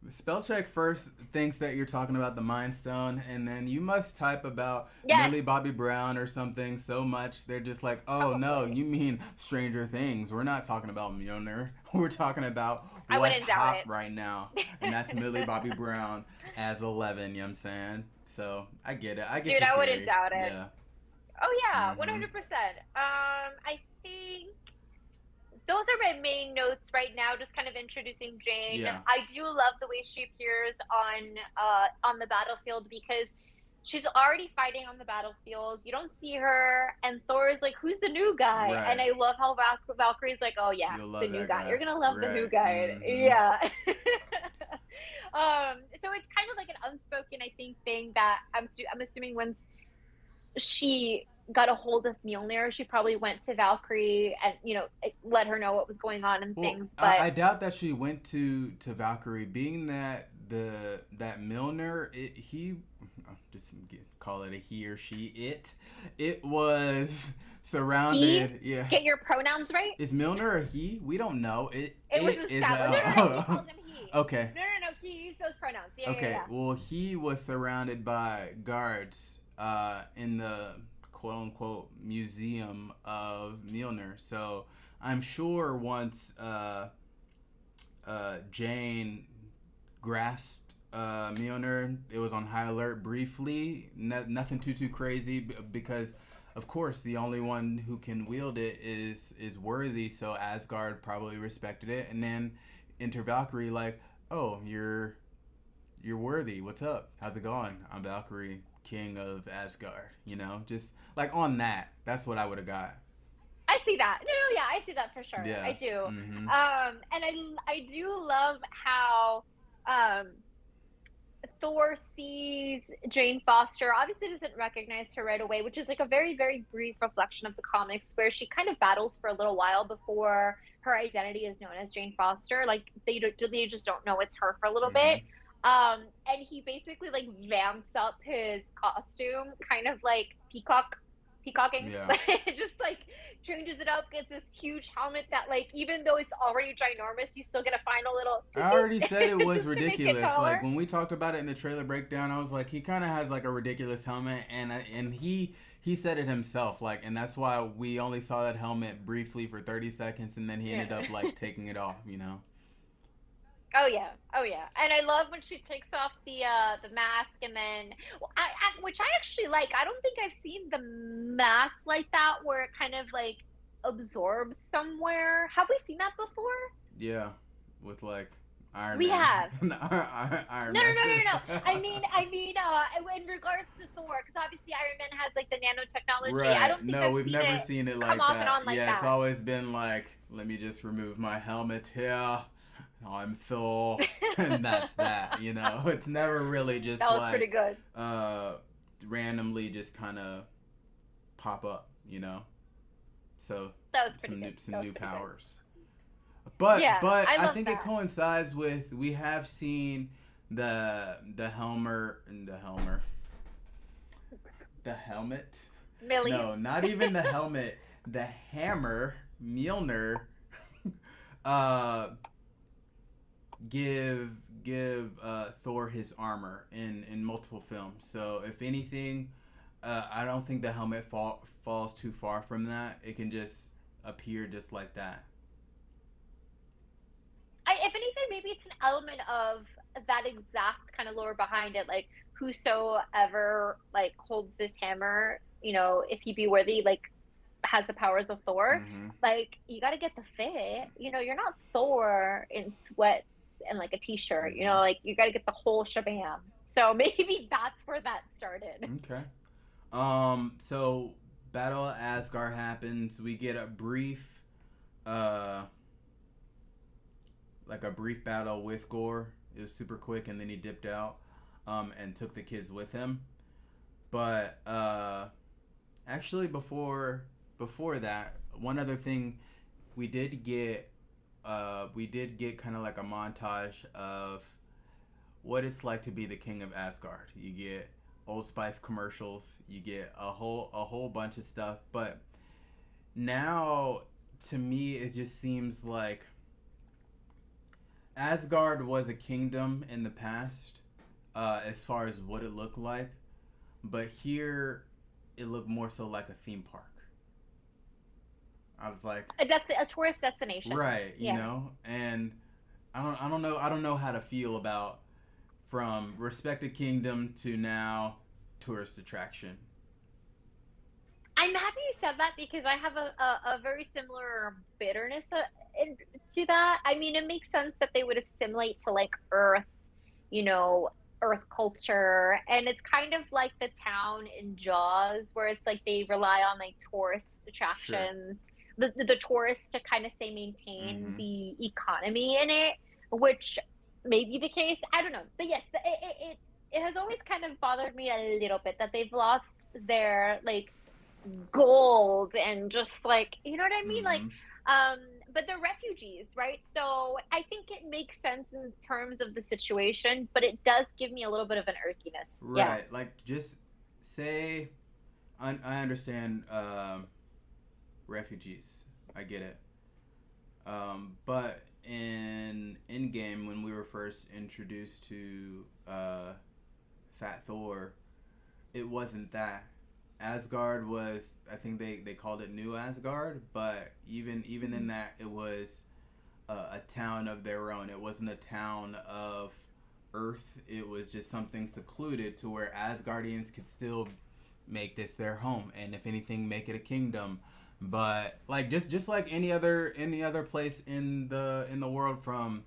Spellcheck first thinks that you're talking about the Mind Stone, and then you must type about yes, Millie Bobby Brown or something so much they're just like, oh no, probably. you mean Stranger Things. We're not talking about Mjolnir. We're talking about I what's wouldn't doubt hot right now, and that's it. Millie Bobby Brown as 11. You know what I'm saying? So I get it. I get Dude, your I wouldn't theory. doubt it. Yeah. Oh yeah, Mm-hmm. 100%. I think those are my main notes right now, just kind of introducing Jane. Yeah. I do love the way she appears on the battlefield because she's already fighting on the battlefield. You don't see her, and Thor is like, "Who's the new guy?" And Right. I love how Valkyrie's like, "Oh yeah, You'll the love new that guy. guy. You're gonna love the new Right. guy." Mm-hmm. Yeah. So it's kind of like an unspoken, I think, thing that I'm assuming once she got a hold of Mjolnir, she probably went to Valkyrie and let her know what was going on and Well, things. But I doubt that she went to Valkyrie, being that that Milner, he just call it a he or she, it was he, surrounded. Yeah, get your pronouns right. is Milner a he? We don't know. It was It is established. No, no, no. We a called him he. okay. No, no, no. He used those pronouns. Yeah, yeah, Okay, yeah. well, he was surrounded by guards in the quote unquote museum of Mjolnir. So I'm sure once Jane grasped Mjolnir, it was on high alert briefly. Nothing too crazy because. Of course, the only one who can wield it is worthy. So Asgard probably respected it, and then enter Valkyrie like, oh, you're worthy. What's up? How's it going? I'm Valkyrie, king of Asgard. You know, just like on that. That's what I would have got. I see that. No, no, yeah, I see that for sure. I Yeah. do. Mm-hmm. And I do love how um Thor sees Jane Foster, obviously doesn't recognize her right away, which is like a very, very brief reflection of the comics where she kind of battles for a little while before her identity is known as Jane Foster. Like they just don't know it's her for a little Mm-hmm. bit. And he basically like vamps up his costume, kind of like peacocking, Yeah. just like changes it up, gets this huge helmet that like even though it's already ginormous, you still get to find a little I already said it was just to make it ridiculous. Like taller. when we talked about it in the trailer breakdown, I was like, he kind of has like a ridiculous helmet, and he said it himself. Like, and that's why we only saw that helmet briefly for 30 seconds, and then he ended Yeah. up like taking it off. You know. Oh yeah, oh yeah, and I love when she takes off the mask and then, well, which I actually like. I don't think I've seen the mask like that where it kind of like absorbs somewhere. Have we seen that before? Yeah, with like Iron We Man. have. Iron No, no, Man. no, no, no. In regards to Thor, because obviously Iron Man has like the nanotechnology. I Right. don't think No, I've we've seen never it seen it come like off and that. on like Yeah, it's that. always been like, let me just remove my helmet here. I'm Thor, and that's that. You know, it's never really just That was pretty like good. uh randomly just kind of pop up. you know. So That was pretty some good. some That was new pretty good. powers. But Yeah, but I I love think it that. coincides with we have seen the Helmer and the helmet. Millie. No, not even the helmet. The hammer Mjolnir uh give Thor his armor in multiple films. So if anything, I don't think the helmet falls too far from that. It can just appear just like that. If anything, maybe it's an element of that exact kind of lore behind it. Like, whosoever like holds this hammer, if he be worthy, like has the powers of Thor. Mm-hmm. Like, you got to get the fit. You're not Thor in sweats and like a t-shirt. Mm-hmm. Like you got to get the whole shabam. So maybe that's where that started. Okay. So Battle of Asgard happens. We get a brief, uh, like a brief battle with Gore. It was super quick, and then he dipped out, and took the kids with him. But actually, before that, one other thing we did get, kind of like a montage of what it's like to be the king of Asgard. You get Old Spice commercials, you get a whole bunch of stuff, but now to me it just seems like Asgard was a kingdom in the past, as far as what it looked like, but here it looked more so like a theme park. I was like, A tourist destination. right, Yeah. and I don't know how to feel about from respected kingdom to now tourist attraction. I'm happy you said that because I have a very similar bitterness to that. I mean, it makes sense that they would assimilate to like Earth, you know, Earth culture. And it's kind of like the town in Jaws, where it's like they rely on like tourist Sure. attractions, the tourists to kind of say maintain Mm-hmm. the economy in it, which may be the case. I don't know. But yes, it has always kind of bothered me a little bit that they've lost their like gold and just like what I mean, like Mm-hmm. um but they're refugees, right? So I think it makes sense in terms of the situation, but it does give me a little bit of an irkiness. Yeah. Right. Like just say I understand refugees. I get it. But in game when we were first introduced to Fat Thor, it wasn't that. Asgard was, I think they called it New Asgard, but even in Mhm. that it was a town of their own. It wasn't a town of Earth. It was just something secluded to where Asgardians could still make this their home, and if anything, make it a kingdom. But like just like any other place in the world, from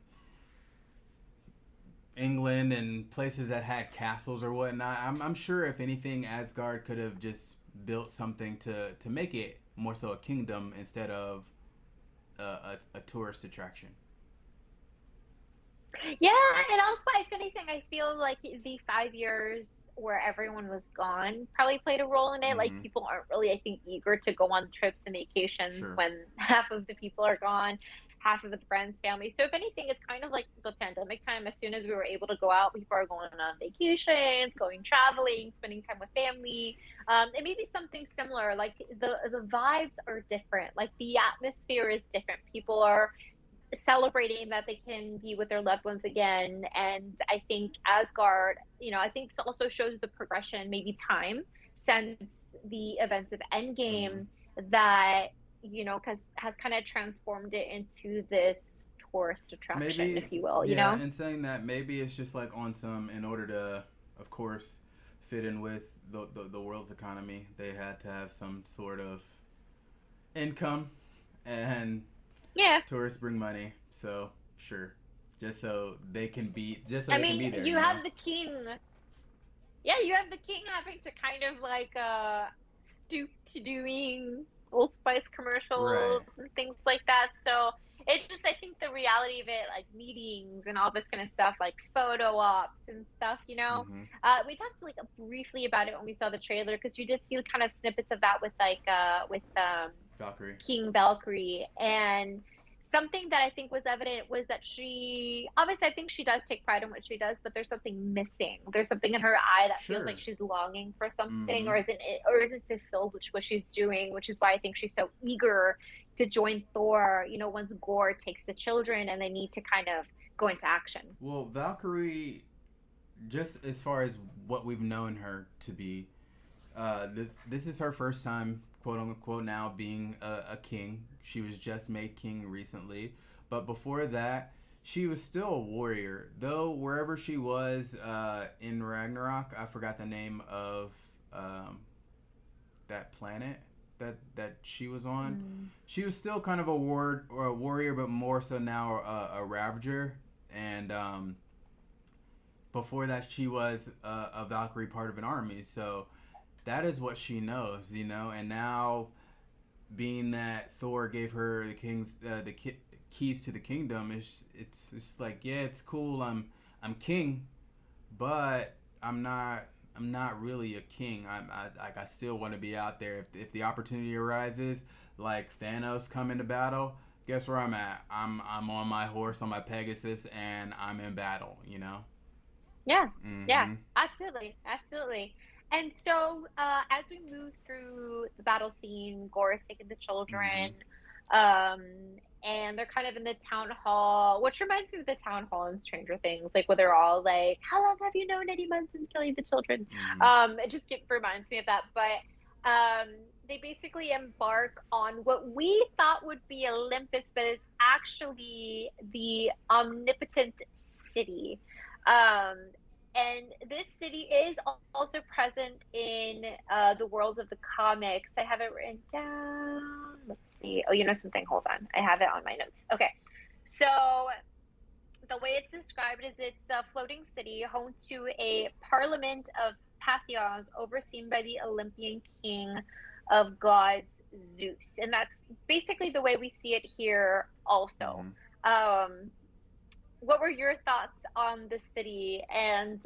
England and places that had castles or whatnot. I'm sure if anything, Asgard could have just built something to make it more so a kingdom instead of a tourist attraction. Yeah, and also if anything, I feel like the 5 years where everyone was gone probably played a role in it. Like Mm-hmm. people aren't really, I think, eager to go on trips and vacations Sure. when half of the people are gone, half of the friends, family. So if anything, it's kind of like the pandemic time. As soon as we were able to go out, people are going on vacations, going traveling, spending time with family. It may be something similar. Like the vibes are different. Like the atmosphere is different. People are celebrating that they can be with their loved ones again. And I think Asgard, I think it also shows the progression, maybe time since the events of Mm-hmm. Endgame that, has kind of transformed it into this tourist attraction, if Maybe, you will, yeah. In saying that, maybe it's just like on some, in order to, of course, fit in with the world's economy, they had to have some sort of income, and Yeah. tourists bring money, so sure, just so I they can mean, be there, you you know. have the king. Yeah, you have the king having to kind of like stoop to doing Old Spice Right. commercials and things like that. So It just, I think the reality of it, like meetings and all this kind of stuff, like photo ops and stuff, you know. Mm-hmm. We talked like briefly about it when we saw the trailer because we did see kind of snippets of that with like with Valkyrie. King Valkyrie. And something that I think was evident was that she, obviously, I think she does take pride in what she does, but there's something missing. There's something in her eye that feels like Sure. she's longing for something, Mm-hmm. or isn't fulfilled, which what she's doing, which is why I think she's so eager to join Thor. You know, once Gore takes the children and they need to kind of go into action. Well, Valkyrie, just as far as what we've known her to be, this is her first time, quote unquote, now being a king. She was just made king recently, but before that, she was still a warrior. Though wherever she was in Ragnarok, I forgot the name of um, that planet that she was on. Mm. She was still kind of a warrior, but more so now a Ravager. And before that, she was a Valkyrie, part of an army. So that is what she knows, you know. And now, being that Thor gave her the keys to the kingdom, it's like, yeah, it's cool. I'm king, but I'm not really a king. I still want to be out there. If the opportunity arises, like Thanos come into battle, guess where I'm at? I'm on my horse, on my Pegasus, and I'm in battle. You know. Yeah, yeah, Mm-hmm. absolutely, absolutely. And so, as we move through the battle scene, Gore is taking the Mm-hmm. children, um, and they're kind of in the town hall, which reminds me of the town hall in Stranger Things, like where they're all like, "How long have you known Eddie Munson's killing the children?" Mm-hmm. Reminds me of that. But they basically embark on what we thought would be Olympus, but is actually the omnipotent city. Um, and this city is also present in the world of the comics. I have it written down. Let's see. Oh, you know something? Hold on. I have it on my notes. Okay. So the way it's described is it's a floating city home to a parliament of pantheons overseen by the Olympian king of gods, Zeus. And that's basically the way we see it here also. Mm-hmm. Um, what were your thoughts on the city and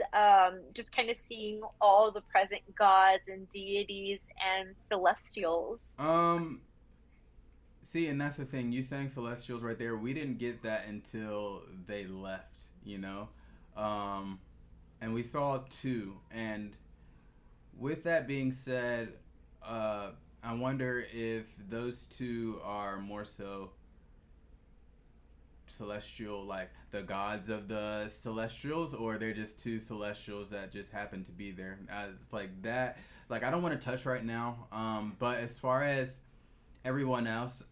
just kind of seeing all the present gods and deities and celestials? Um. See, and that's the thing. You saying Celestials right there. We didn't get that until they left. You know. Um. And we saw two. And with that being said, uh, I wonder if those two are more so celestial, like the gods of the celestials, or they're just two celestials that just happen to be there. It's like that. Like, I don't want to touch right now. But as far as everyone else,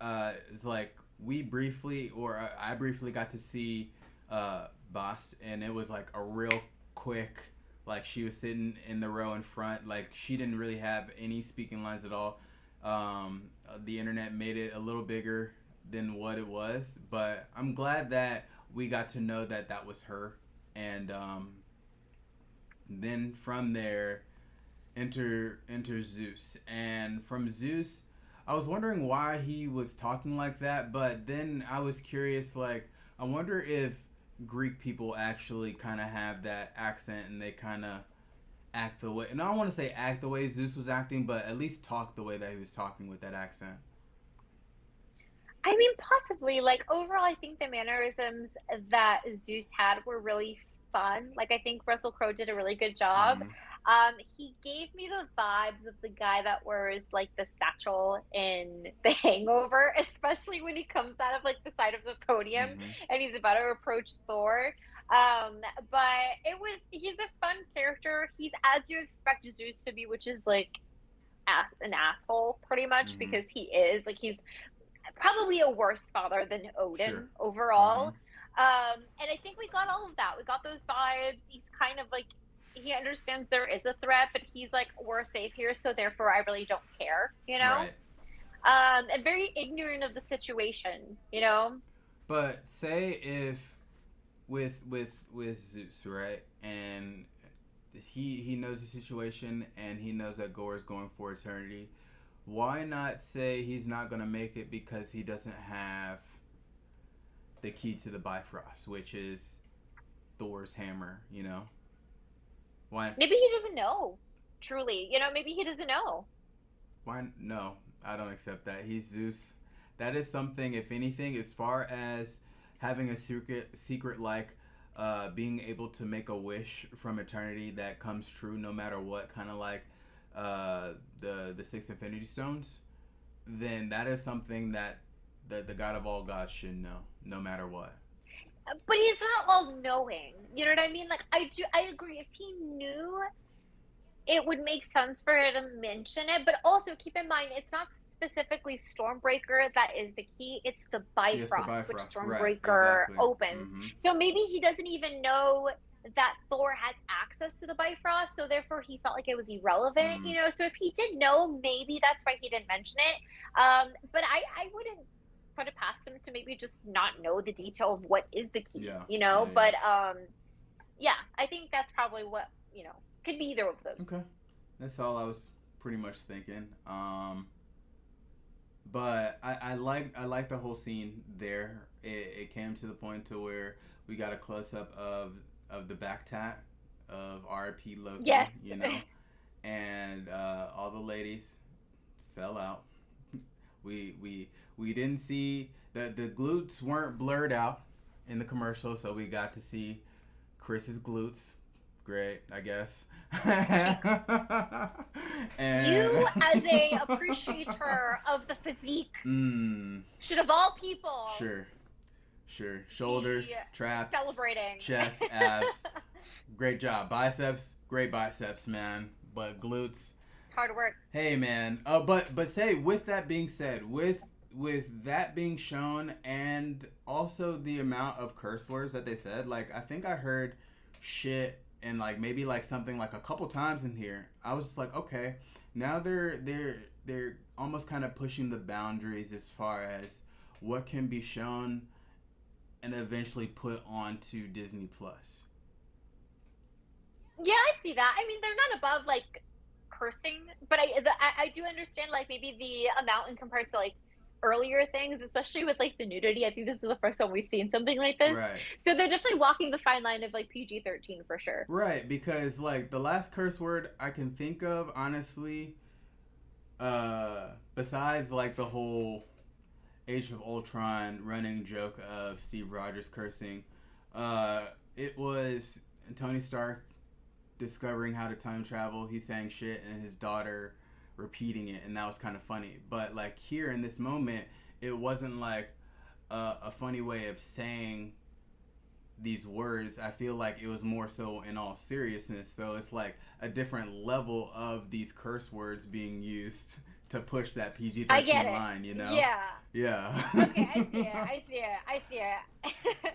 it's like we briefly, or I briefly got to see Boss, and it was like a real quick. Like, she was sitting in the row in front. Like, she didn't really have any speaking lines at all. The internet made it a little bigger than what it was, but I'm glad that we got to know that that was her. And then from there, enter Zeus, and from Zeus, I was wondering why he was talking like that, but then I was curious, like, I wonder if Greek people actually kind of have that accent and they kind of act the way, and I don't want to say act the way Zeus was acting, but at least talk the way that he was talking with that accent. I mean, possibly. Like overall, I think the mannerisms that Zeus had were really fun. Like I think Russell Crowe did a really good job. Mm-hmm. He gave me the vibes of the guy that wears like the satchel in The Hangover, especially when he comes out of like the side of the podium Mm-hmm. and he's about to approach Thor. Um, but he's a fun character. He's as you expect Zeus to be, which is like an asshole pretty much Mm-hmm. because he is like he's probably a worse father than Sure. Odin Mm-hmm. overall. And I think we got all of that. We got those vibes. He's kind of like he understands there is a threat, but he's like, we're safe here, so therefore I really don't care, you know? Right. And very ignorant of the situation, you know? But say if with Zeus, right? And he knows the situation and he knows that Gore is going for eternity. Why not say he's not going to make it because he doesn't have the key to the Bifrost, which is Thor's hammer. You know why? Maybe he doesn't know. Truly, maybe he doesn't know. Why? No, I don't accept that. He's Zeus. That is something, if anything, as far as having a secret like being able to make a wish from eternity that comes true no matter what, kind of like the six Infinity Stones. Then that is something that the God of all gods should know, no matter what. But he's not all knowing. You know what I mean? Like I agree. If he knew, it would make sense for her to mention it. But also keep in mind, it's not specifically Stormbreaker that is the key. It's the Yes, the Bifrost, which Bifrost, right? Stormbreaker Exactly. opens. Mm-hmm. So maybe he doesn't even know that Thor has access to the Bifrost, so therefore he felt like it was irrelevant, Mm. So if he did know, maybe that's why he didn't mention it. But I wouldn't put it past him to maybe just not know the detail of what is the key, Yeah. Yeah. Yeah. But yeah, I think that's probably what, could be either of those. Okay. That's all I was pretty much thinking. But I like the whole scene there. It came to the point to where we got a close up of the back tat of R.I.P. Yes. Loki, and all the ladies fell out. We didn't see the glutes weren't blurred out in the commercial, so we got to see Chris's glutes. Great, I guess. And You, as a appreciator of the physique, should of all people sure. Shoulders, be traps, celebrating. chest, abs. Great job. Biceps, great biceps, man. But glutes. Hard work. Hey, man. But say, with that being said, with that being shown, and also the amount of curse words that they said, like I think I heard shit and like maybe like something like a couple times in here. I was just like, okay, now they're almost kind of pushing the boundaries as far as what can be shown and eventually put onto Disney Plus. Yeah, I see that. I mean, they're not above like cursing, but I do understand like maybe the amount in comparison to like earlier things, especially with like the nudity. I think this is the first time we've seen something like this. Right. So they're definitely walking the fine line of like PG-13 for sure. Right, because like the last curse word I can think of, honestly, besides like the whole Age of Ultron running joke of Steve Rogers cursing, it was Tony Stark discovering how to time travel. He's saying shit and his daughter repeating it, and that was kind of funny. But like here in this moment, it wasn't like a funny way of saying these words. I feel like it was more so in all seriousness. So it's like a different level of these curse words being used to push that PG-13 I get it. line, Yeah. Yeah. Okay, I see it.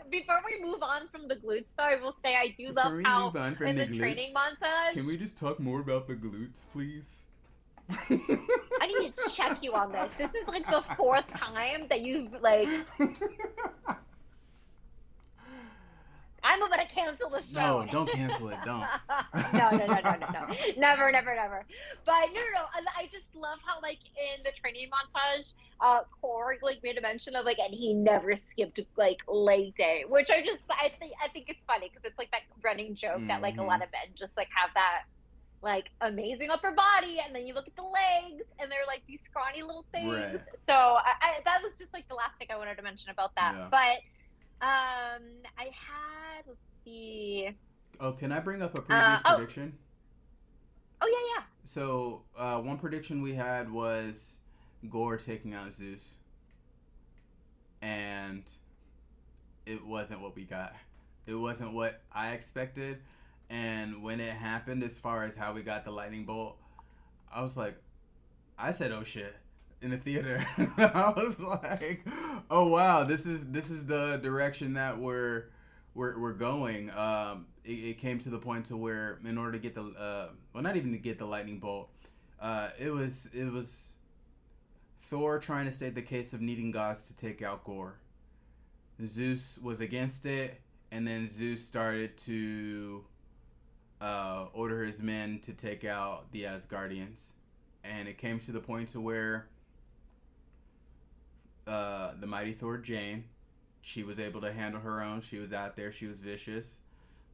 Before we move on from the glutes, though, I will say I do love how in the training montage. Can we just talk more about the glutes, please? I need to check you on this. This is like the fourth time that you've like. I'm about to cancel the show. No, don't cancel it. Don't. No. Never. But no. I just love how like in the training montage, Korg like made a mention of like, and he never skipped like leg day, which I think it's funny because it's like that running joke that like a lot of men just like have that like amazing upper body, and then you look at the legs and they're like these scrawny little things. Right. So I that was just like the last thing I wanted to mention about that. Yeah. But I had, let's see. Oh, can I bring up a previous prediction? Oh yeah. So one prediction we had was Gore taking out Zeus, and it wasn't what we got. It wasn't what I expected. And when it happened, as far as how we got the lightning bolt, I was like, I said, "Oh shit!" in the theater. I was like, "Oh wow, this is the direction that we're going." It came to the point to where, in order to get the not even to get the lightning bolt, it was Thor trying to state the case of needing gods to take out Gore. Zeus was against it, and then Zeus started to order his men to take out the Asgardians, and it came to the point to where the mighty Thor Jane she was able to handle her own. She was out there. She was vicious.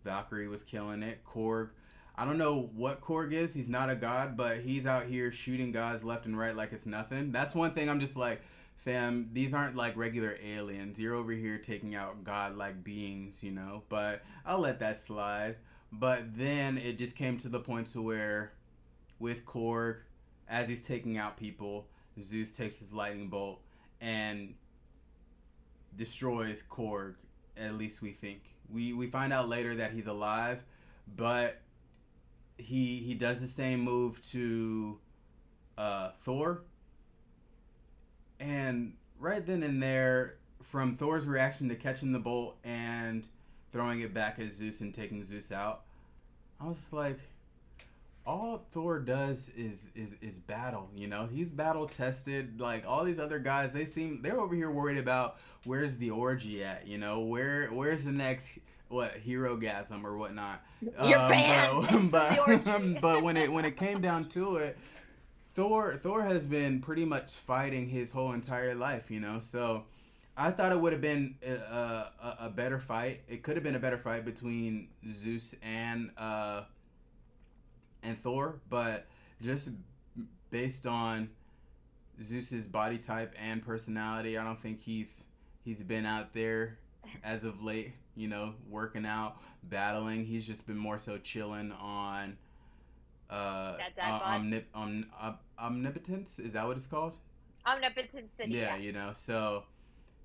Valkyrie was killing it. Korg, I don't know what Korg is. He's not a god, but he's out here shooting gods left and right like it's nothing. That's one thing I'm just like, fam, these aren't like regular aliens. You're over here taking out god-like beings, you know? But I'll let that slide. But then it just came to the point to where with Korg, as he's taking out people, Zeus takes his lightning bolt and destroys Korg. At least we think. We find out later that he's alive, but he does the same move to Thor, and right then and there, from Thor's reaction to catching the bolt and throwing it back at Zeus and taking Zeus out, I was like, all Thor does is battle. You know, he's battle tested. Like all these other guys, they're over here worried about where's the orgy at. You know, where's the next hero gasm or whatnot. You're banned. But when it came down to it, Thor has been pretty much fighting his whole entire life. You know, so I thought it would have been a better fight. It could have been a better fight between Zeus and Thor, but just based on Zeus's body type and personality, I don't think he's been out there as of late, you know, working out, battling. He's just been more so chilling on omnipotence. Is that what it's called? Omnipotent City. Yeah, you know, so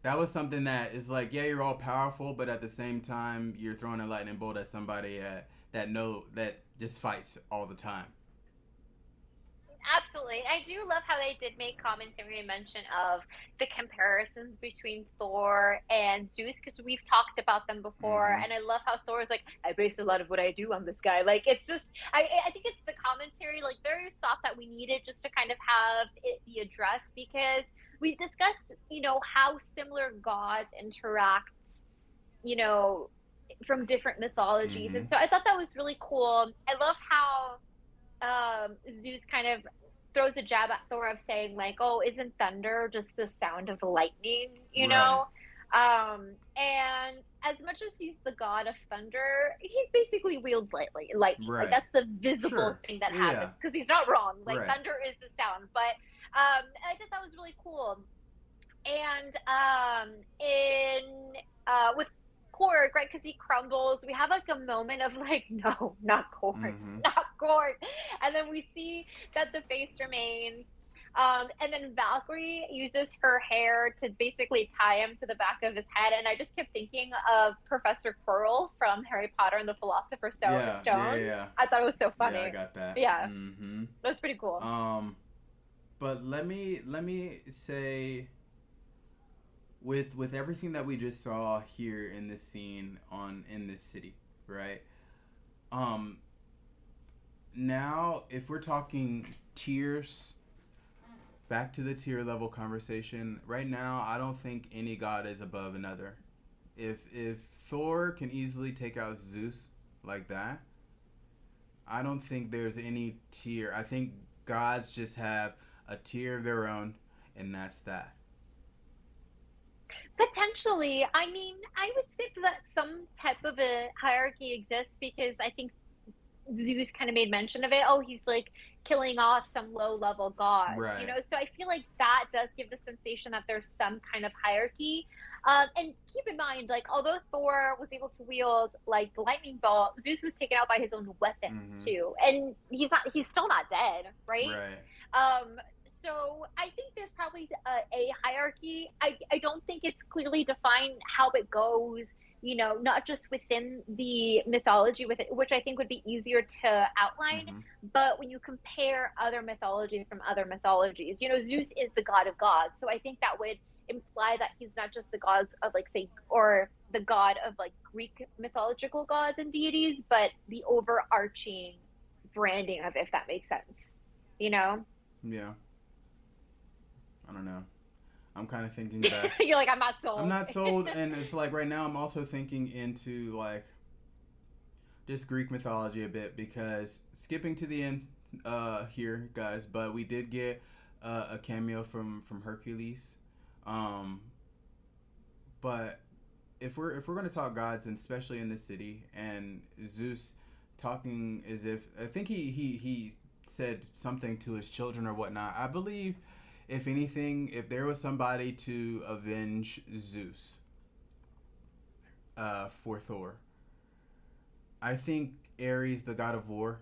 that was something that is like, yeah, you're all powerful, but at the same time, you're throwing a lightning bolt at somebody that just fights all the time. Absolutely. I do love how they did make commentary and mention of the comparisons between Thor and Zeus, because we've talked about them before. Mm-hmm. And I love how Thor is like, I based a lot of what I do on this guy. Like, it's just, I think it's the commentary, like, very soft that we needed just to kind of have it be addressed, because we've discussed, you know, how similar gods interact, you know, from different mythologies. Mm-hmm. And so I thought that was really cool. I love how Zeus kind of throws a jab at Thor of saying like, "Oh, isn't thunder just the sound of lightning?" You know. And as much as he's the god of thunder, he's basically wields lightning. Right. Like that's the visible thing that happens, because he's not wrong. Like thunder is the sound. But I thought that was really cool. And in with Korg, right? Because he crumbles. We have like a moment of like, no, not Korg, not Korg. And then we see that the face remains. And then Valkyrie uses her hair to basically tie him to the back of his head. And I just kept thinking of Professor Quirrell from Harry Potter and the Philosopher's Stone. Yeah. I thought it was so funny. Yeah, I got that. Yeah. Mm-hmm. That's pretty cool. But let me say, with everything that we just saw here in this scene in this city, right? Now if we're talking tiers, back to the tier level conversation, right now I don't think any god is above another. If Thor can easily take out Zeus like that, I don't think there's any tier. I think gods just have a tier of their own, and that's that. Potentially. I mean, I would say that some type of a hierarchy exists, because I think Zeus kind of made mention of it. Oh, he's like killing off some low level gods, Right. you know? So I feel like that does give the sensation that there's some kind of hierarchy. And keep in mind, like, although Thor was able to wield like the lightning bolt, Zeus was taken out by his own weapon too. And he's still not dead, right? So I think there's probably a hierarchy. I don't think it's clearly defined how it goes, you know, not just within the mythology with it, which I think would be easier to outline, but when you compare other mythologies from other mythologies, you know, Zeus is the god of gods. So I think that would imply that he's not just the gods of like, say, or the god of like Greek mythological gods and deities, but the overarching branding of it, if that makes sense, you know? Yeah. I don't know. I'm kind of thinking back. You're like, I'm not sold. I'm not sold, and it's like right now I'm also thinking into like just Greek mythology a bit, because skipping to the end here, guys, but we did get a cameo from Hercules, but if we're gonna talk gods, and especially in this city, and Zeus talking as if I think he said something to his children or whatnot. I believe, if anything, if there was somebody to avenge Zeus, for Thor, I think Ares, the god of war,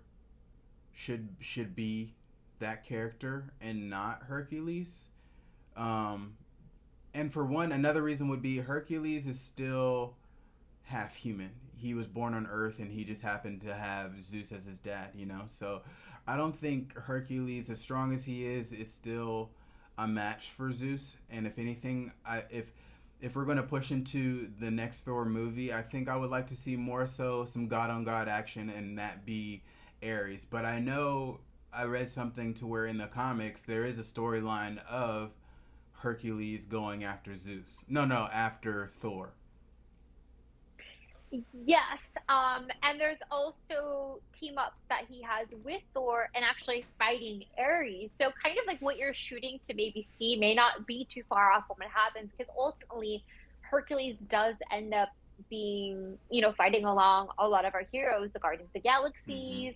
should be that character and not Hercules. Um, and for one, another reason would be Hercules is still half human. He was born on Earth, and he just happened to have Zeus as his dad. So I don't think Hercules, as strong as he is still a match for Zeus. And if anything, if we're going to push into the next Thor movie, I think I would like to see more so some god on god action, and that be Ares. But I know I read something to where in the comics there is a storyline of Hercules going after Zeus. No, after Thor. Yes, and there's also team ups that he has with Thor and actually fighting Ares. So kind of like what you're shooting to maybe see may not be too far off from what happens, because ultimately Hercules does end up being, fighting along a lot of our heroes, the Guardians of the Mm-hmm. Galaxies,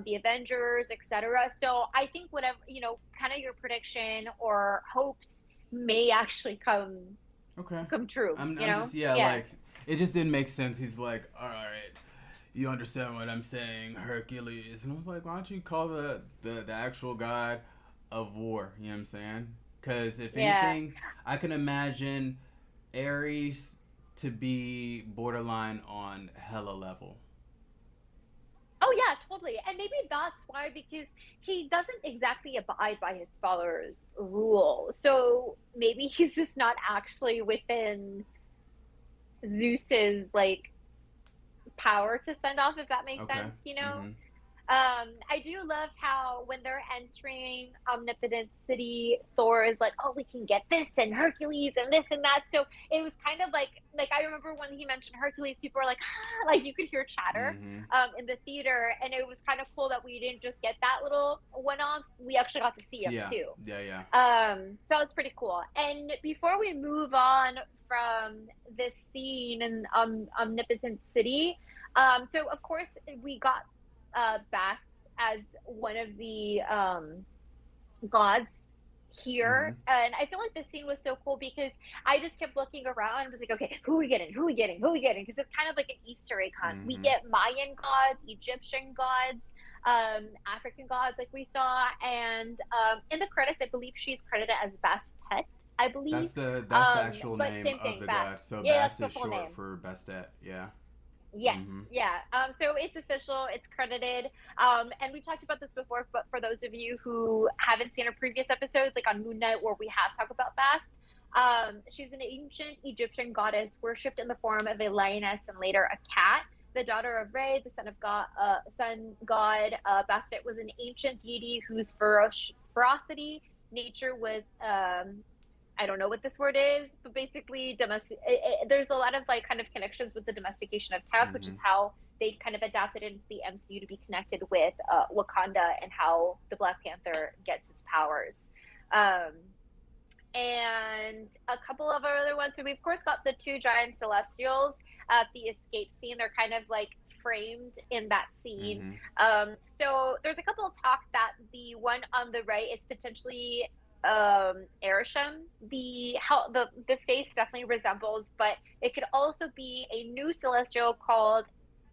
the Avengers, etc. So I think whatever, kind of your prediction or hopes may actually Okay. come true, I'm just, yeah, Yeah. like, it just didn't make sense. He's like, all right, you understand what I'm saying, Hercules, and I was like, why don't you call the actual god of war? You know what I'm saying? Because if Yeah. anything, I can imagine Ares to be borderline on Hela level. Oh yeah, totally. And maybe that's why, because he doesn't exactly abide by his father's rule. So maybe he's just not actually within Zeus's like power to send off, if that makes Okay. sense. Mm-hmm. I do love how when they're entering Omnipotent City, Thor is like, "Oh, we can get this and Hercules and this and that." So it was kind of like I remember when he mentioned Hercules, people were like, ah, like you could hear chatter Mm-hmm. in the theater, and it was kind of cool that we didn't just get that little one off; we actually got to see him Yeah. too. Yeah. Yeah. So it's pretty cool. And before we move on from this scene in Omnipotent City, so of course we got Beth as one of the gods Mm-hmm. here. And I feel like this scene was so cool because I just kept looking around and was like, okay, who are we getting? Who are we getting? Who are we getting? Because it's kind of like an Easter egg hunt. We Mm-hmm. get Mayan gods, Egyptian gods, African gods, like we saw. And in the credits, I believe she's credited as Bastet, I believe. That's the actual But name same of thing, the Bast. god. So Yeah, that's Bast the is full short name. for Bastet. Yeah. Yes, Mm-hmm. yeah. So it's official, it's credited. And we've talked about this before, but for those of you who haven't seen our previous episodes, like on Moon Knight, where we have talked about Bast, she's an ancient Egyptian goddess worshipped in the form of a lioness and later a cat. The daughter of Re, the son of God, sun god. Bastet was an ancient deity whose ferocity nature was I don't know what this word is, but basically there's a lot of like kind of connections with the domestication of cats, which Mm-hmm. is how they kind of adapted into the MCU to be connected with Wakanda and how the Black Panther gets its powers. Um, and a couple of other ones. So we of course got the two giant celestials at the escape scene. They're kind of like framed in that scene. Mm-hmm. So there's a couple of talk that the one on the right is potentially Arishem. The how the face definitely resembles, but it could also be a new celestial called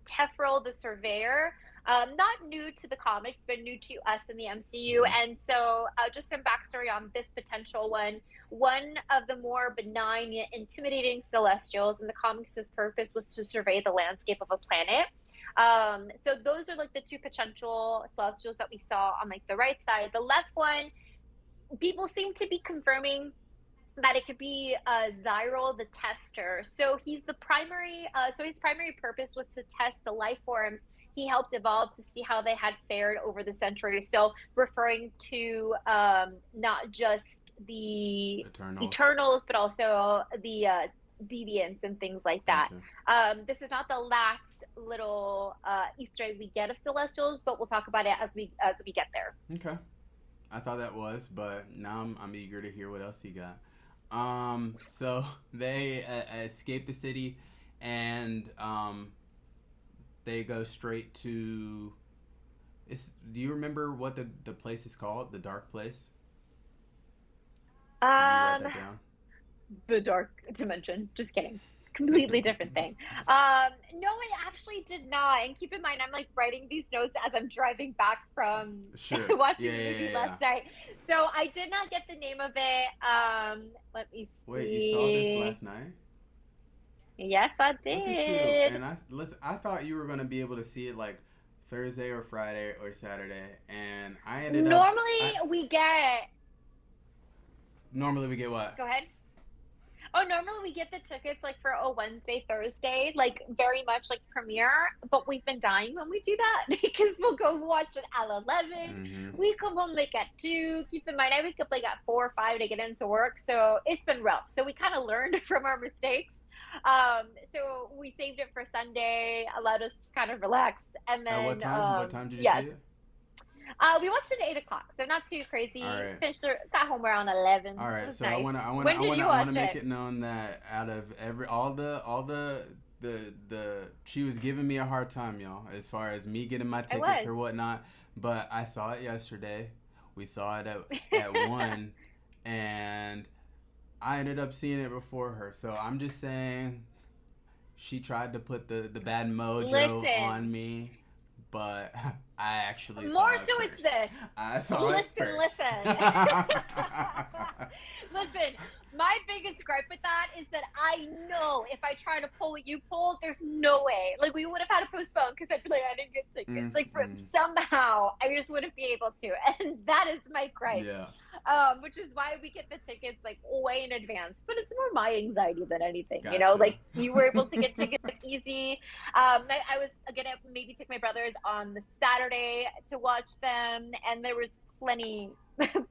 Tefril the Surveyor. Not new to the comics, but new to us in the MCU. Mm-hmm. And so, just some backstory on this potential one. One of the more benign yet intimidating celestials in the comics' purpose was to survey the landscape of a planet. So those are like the two potential celestials that we saw on like the right side. The left one, people seem to be confirming that it could be Zyril the Tester. So he's the primary. So his primary purpose was to test the life forms he helped evolve to see how they had fared over the centuries. So referring to not just the Eternals. Eternals, but also the Deviants and things like that. Gotcha. This is not the last little Easter egg we get of Celestials, but we'll talk about it as we get there. Okay. I thought that was, but now I'm eager to hear what else you got. So they escape the city, and they go straight to. Do you remember what the place is called? The dark place. Did you write Um, that down? the dark dimension. Just kidding. Completely different thing. No, I actually did not. And keep in mind, I'm like writing these notes as I'm driving back from Sure. Yeah, watching the yeah, movie yeah, last yeah. night. So I did not get the name of it. Let me Wait, you saw this see. last night? Yes, I Look at you. did. And I listen. I thought you were gonna be able to see it like Thursday or Friday or Saturday, and I ended up. Normally I we get. normally we get what? Go ahead. Oh, normally we get the tickets like for a Wednesday, Thursday, like very much like premiere, but we've been dying when we do that because we'll go watch it at 11. Mm-hmm. We come home like at 2. Keep in mind, I wake up like at 4 or 5 to get into work, so it's been rough. So we kind of learned from our mistakes. So we saved it for Sunday, allowed us to kind of relax, and At what then time? What time did you see yes, it? we watched it at 8 o'clock, so not too All crazy. right. Finished, got home around All 11. It right. was So I nice. wanna, I wanna, When I did wanna, you I wanna watch make it? it known that out of every the she was giving me a hard time, y'all, as far as me getting my I tickets was. or whatnot. But I saw it yesterday. We saw it at one, and I ended up seeing it before her. So I'm just saying she tried to put the bad mojo on Listen, me, but I actually more saw it so it's first. this. I saw it Listen, first. listen. Listen, my biggest gripe with that is that I know if I try to pull what you pulled, there's no way. Like we would have had to postpone because I'd be like, I didn't get tickets. Like Mm-mm. somehow I just wouldn't be able to, and that is my gripe. Yeah, Which is why we get the tickets like way in advance. But it's more my anxiety than anything, you know. gotcha. Like you were able to get tickets easy. I was gonna maybe take my brothers on the Saturday to watch them, and there was plenty,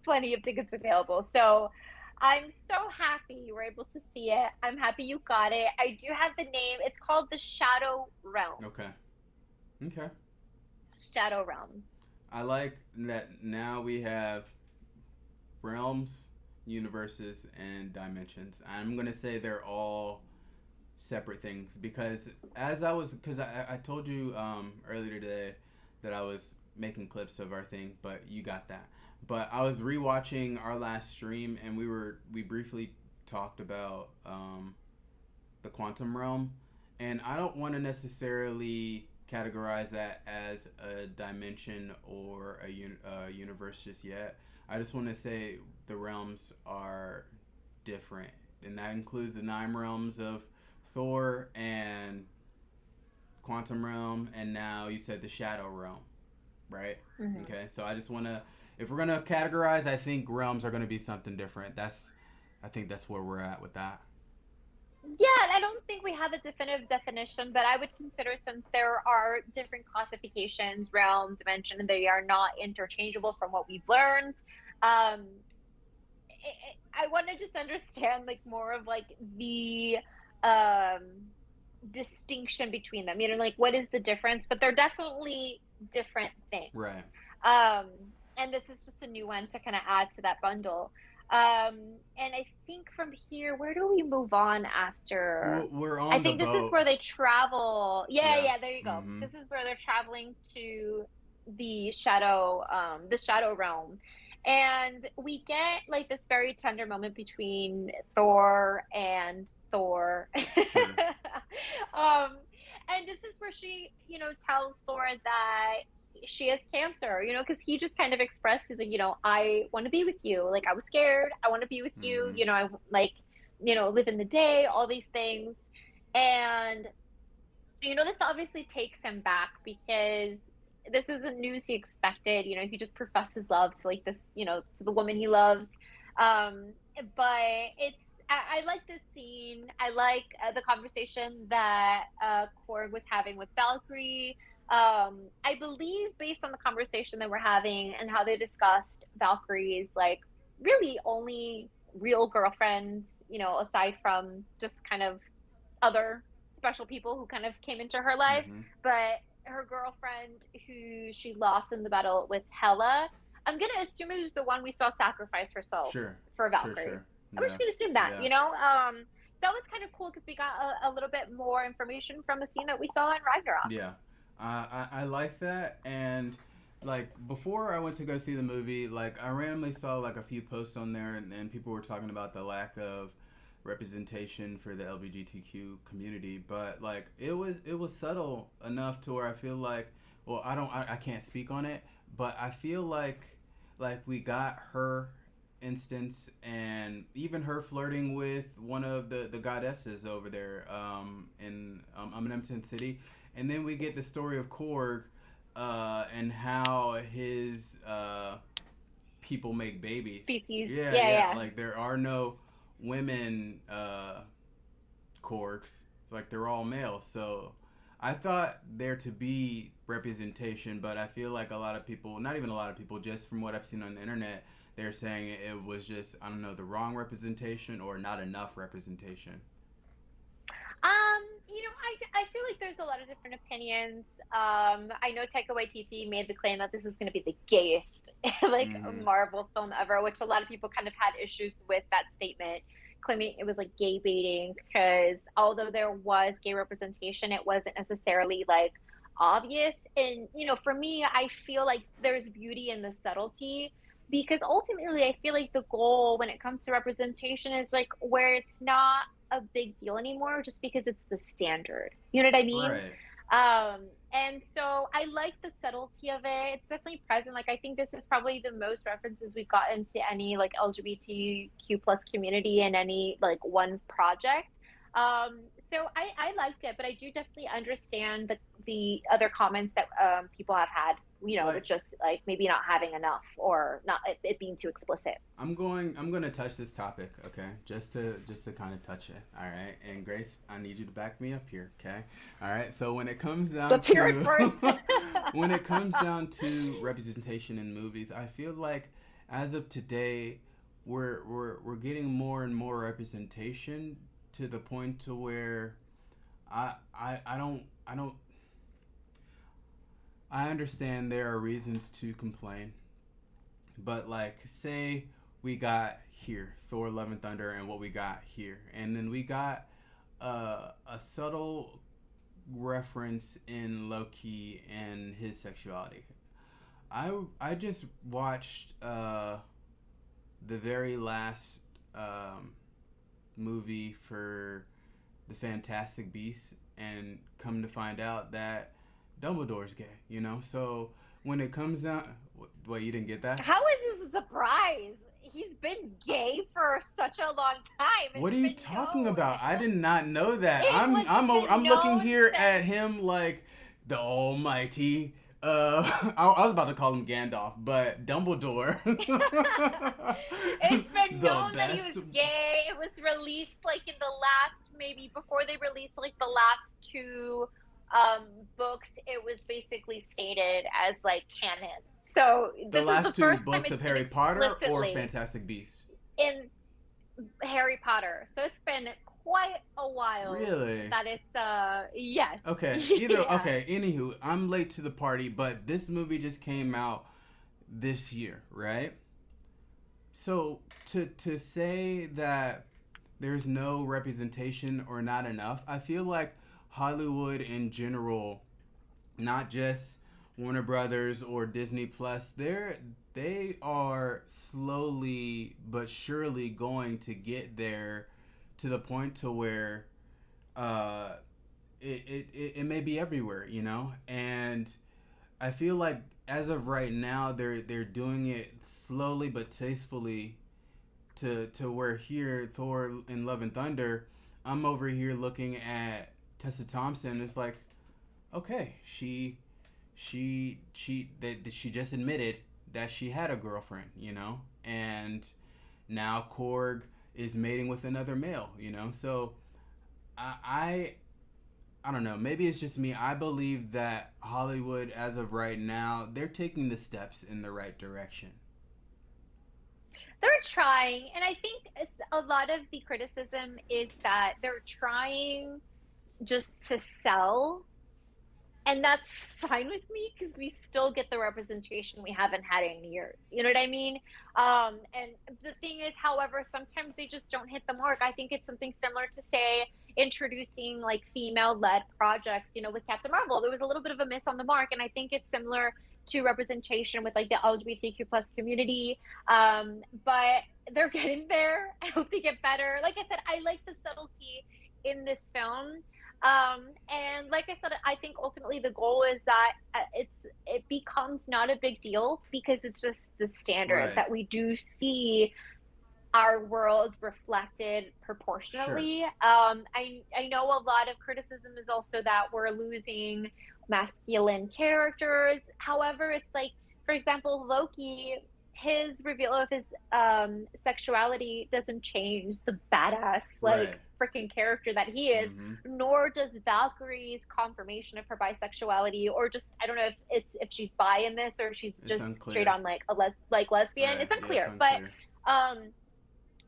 plenty of tickets available. So I'm so happy you were able to see it. I'm happy you got it. I do have the name. It's called the Shadow Realm. Okay. Okay. Shadow Realm. I like that now we have realms, universes, and dimensions. I'm gonna say they're all separate things because because I told you earlier today that I was making clips of our thing, but you got that. But I was rewatching our last stream, and we briefly talked about the quantum realm, and I don't want to necessarily categorize that as a dimension or a universe just yet. I just want to say the realms are different, and that includes the nine realms of Thor and quantum realm, and now you said the shadow realm, right? Hmm. Okay, so I just want to, if we're gonna categorize, I think realms are gonna be something different. I think that's where we're at with that. Yeah, and I don't think we have a definitive definition, but I would consider since there are different classifications, realm, dimension, and they are not interchangeable from what we've learned. Um, I want to just understand like more of like the um distinction between them. You know, like what is the difference? But they're definitely different things. Right. Um, and this is just a new one to kind of add to that bundle. And I think from here, where do we move on after? We're I on the think this is boat. where they travel. Yeah, Yeah. yeah, there you go. Mm-hmm. This is where they're traveling to the shadow realm. And we get like this very tender moment between Thor and Thor. Sure. um, and this is where she, tells Thor that she has cancer, because he just kind of expressed, he's like, I want to be with you. Like, I was scared. I want to be with you. Mm-hmm. I like, live in the day, all these things. And, this obviously takes him back because this isn't news he expected. He just professed his love to like this, to the woman he loves. Um, but it's, I like this scene. I like the conversation that Korg was having with Valkyrie. I believe based on the conversation that we're having and how they discussed Valkyrie's like really only real girlfriend, aside from just kind of other special people who kind of came into her life, Mm-hmm. but her girlfriend who she lost in the battle with Hela, I'm gonna assume it was the one we saw sacrifice herself Sure. for Sure. Valkyrie. Sure. I'm just Yeah. gonna assume that, Yeah. you know. That was kind of cool because we got a little bit more information from a scene that we saw in Ragnarok. Yeah, I like that. And like before I went to go see the movie, like I randomly saw like a few posts on there, and people were talking about the lack of representation for the LGBTQ community. But like it was subtle enough to where I feel like, well, I can't speak on it, but I feel like we got her instance, and even her flirting with one of the goddesses over there in Omnipotent City. And then we get the story of Korg, and how his people make babies. Species. Yeah, Yeah, yeah. yeah. Like there are no women Korgs. Like they're all male. So I thought there to be representation, but I feel like a lot of people, not even a lot of people, just from what I've seen on the internet, they're saying it was just, I don't know, the wrong representation or not enough representation. I feel like there's a lot of different opinions. I know Taika Waititi made the claim that this is going to be the gayest like Mm-hmm. Marvel film ever, which a lot of people kind of had issues with that statement, claiming it was like gay baiting because although there was gay representation, it wasn't necessarily like obvious. And for me, I feel like there's beauty in the subtlety because ultimately I feel like the goal when it comes to representation is like where it's not a big deal anymore just because it's the standard. You know what I mean? Right. And so I like the subtlety of it. It's definitely present. Like I think this is probably the most references we've gotten to any like LGBTQ plus community in any like one project. So I liked it, but I do definitely understand the other comments that people have had, with Like just like maybe not having enough or not it being too explicit. I'm going to touch this topic, okay? Just to kind of touch it. All right? And Grace, I need you to back me up here, okay? All right? So when it comes down Let's hear it to first. when it comes down to representation in movies, I feel like as of today we're getting more and more representation to the point to where I don't I understand there are reasons to complain, but like say we got here Thor: Love and Thunder and what we got here, and then we got a subtle reference in Loki and his sexuality. I just watched the very last movie for the Fantastic Beasts, and come to find out that Dumbledore's gay. So when it comes down, what, you didn't get that? How is this a surprise? He's been gay for such a long time. What It's are you been talking known. about? I did not know that. It I'm was I'm o- been I'm looking known here since at him like the Almighty. I was about to call him Gandalf, but Dumbledore, it's been the known that he best. was gay. It was released like in the last maybe before they released like the last two um books, it was basically stated as like canon. So The this is last the two first time books of it's been Harry Potter or explicitly Fantastic Beasts? in Harry Potter. So it's been quite a while Really? that it's yes. Okay. Yeah. Okay. Anywho, I'm late to the party, but this movie just came out this year, right? So to say that there's no representation or not enough, I feel like Hollywood in general, not just Warner Brothers or Disney Plus, they are slowly but surely going to get there to the point to where uh, it may be everywhere, and I feel like as of right now they're doing it slowly but tastefully to where here Thor in Love and Thunder, I'm over here looking at Tessa Thompson. It's like, okay, that she just admitted that she had a girlfriend, and now Korg is mating with another male, So I, I I don't know. Maybe it's just me. I believe that Hollywood, as of right now, they're taking the steps in the right direction. They're trying, and I think a lot of the criticism is that they're trying just to sell And that's fine with me because we still get the representation we haven't had in years. You know what I mean? And the thing is, however, sometimes they just don't hit the mark. I think it's something similar to, say, introducing like female-led projects. With Captain Marvel, there was a little bit of a miss on the mark, and I think it's similar to representation with like the LGBTQ plus community. But they're getting there. I hope they get better. Like I said, I like the subtlety in this film. And like I said, I think ultimately the goal is that it becomes not a big deal because it's just the standard Right. that we do see our world reflected Sure. proportionately. I know a lot of criticism is also that we're losing masculine characters. However, it's like, for example, Loki, his reveal of his sexuality doesn't change the badass like Right. freaking character that he is, Mm-hmm. nor does Valkyrie's confirmation of her bisexuality, or just, I don't know if she's bi in this or if she's It's just straight unclear. on like like lesbian. Right. It's Yeah, it's unclear, but unclear. um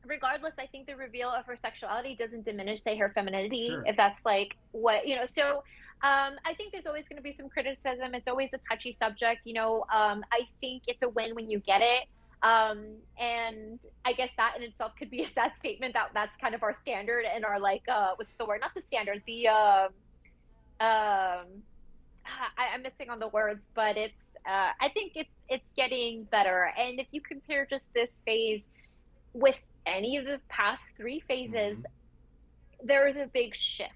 regardless, I think the reveal of her sexuality doesn't diminish, say, her femininity, Sure. if that's like what, so I think there's always going to be some criticism. It's always a touchy subject. I think it's a win when you get it. And I guess that in itself could be a sad statement that that's kind of our standard and our, like, what's the word? Not the standard, the, I'm missing on the words, but I think it's getting better. And if you compare just this phase with any of the past three phases, Mm-hmm. there is a big shift.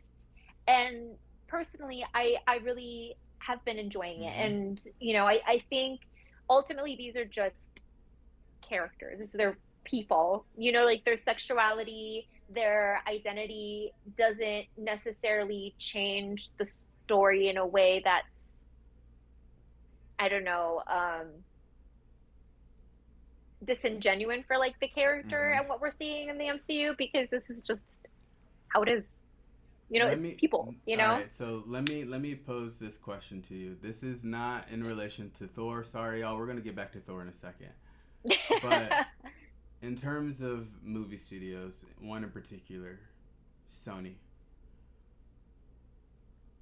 And personally, I really have been enjoying it. Mm-hmm. And, I think ultimately these are just characters. They're people, like their sexuality, their identity doesn't necessarily change the story in a way that, I don't know, disingenuine for like the character Mm-hmm. and what we're seeing in the MCU, because this is just how it is. Let It's me. All people. right. So let me pose this question to you. This is not in relation to Thor. Sorry, y'all. We're gonna get back to Thor in a second. But in terms of movie studios, one in particular, Sony,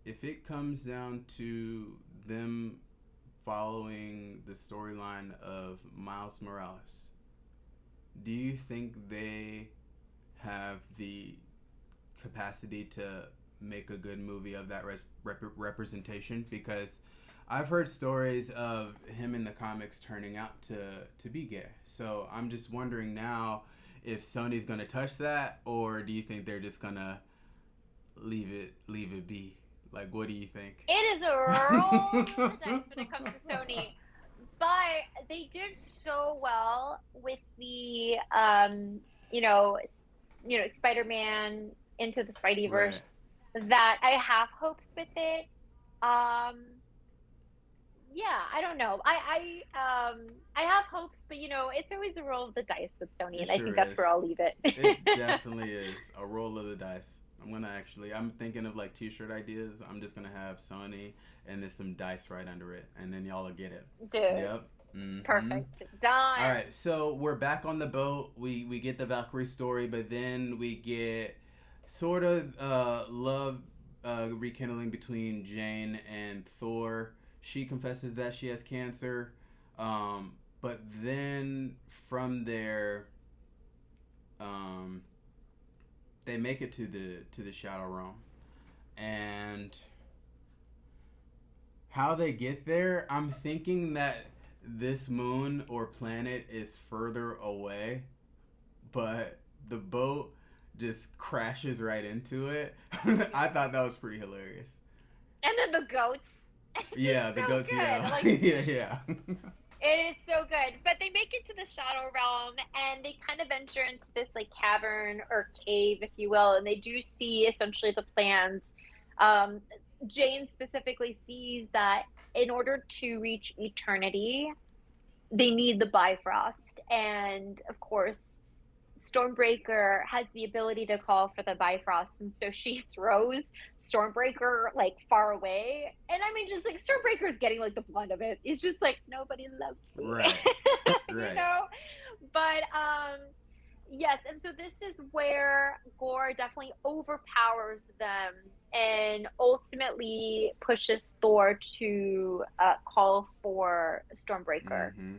if it comes down to them following the storyline of Miles Morales, do you think they have the capacity to make a good movie of that representation? Because I've heard stories of him in the comics turning out to be gay. So I'm just wondering now if Sony's gonna touch that, or do you think they're just gonna leave it be? Like, what do you think? It is a roll of the dice when it comes to Sony, but they did so well with the you know, Spider-Man into the Right. Spideyverse that I have hopes with it. Um, yeah, I don't know. I have hopes, but it's always a roll of the dice with Sony, It and I sure think that's where is. I'll leave it. It definitely is a roll of the dice. I'm thinking of like t-shirt ideas. I'm just gonna have Sony and then some dice right under it, and then y'all will get it. Dude, Yep. Mm-hmm. perfect. All Done. right, so we're back on the boat. We get the Valkyrie story, but then we get sort of love rekindling between Jane and Thor. She confesses that she has cancer, but then from there, um, they make it to the Shadow Realm, and how they get there, I'm thinking that this moon or planet is further away, but the boat just crashes right into it. I thought that was pretty hilarious. And then the goats. It's just Yeah, the so ghost. good. Yeah, Like, yeah, yeah. it is so good. But they make it to the Shadow Realm and they kind of venture into this like cavern or cave, if you will, and they do see essentially the plans. Um, Jane specifically sees that in order to reach eternity, they need the Bifrost. And of course, Stormbreaker has the ability to call for the Bifrost, and so she throws Stormbreaker like far away. And I mean, just like Stormbreaker's getting like the blunt of it. It's just like nobody loves me, Right, you right. know. But yes, and so this is where Gore definitely overpowers them and ultimately pushes Thor to call for Stormbreaker. Mm-hmm.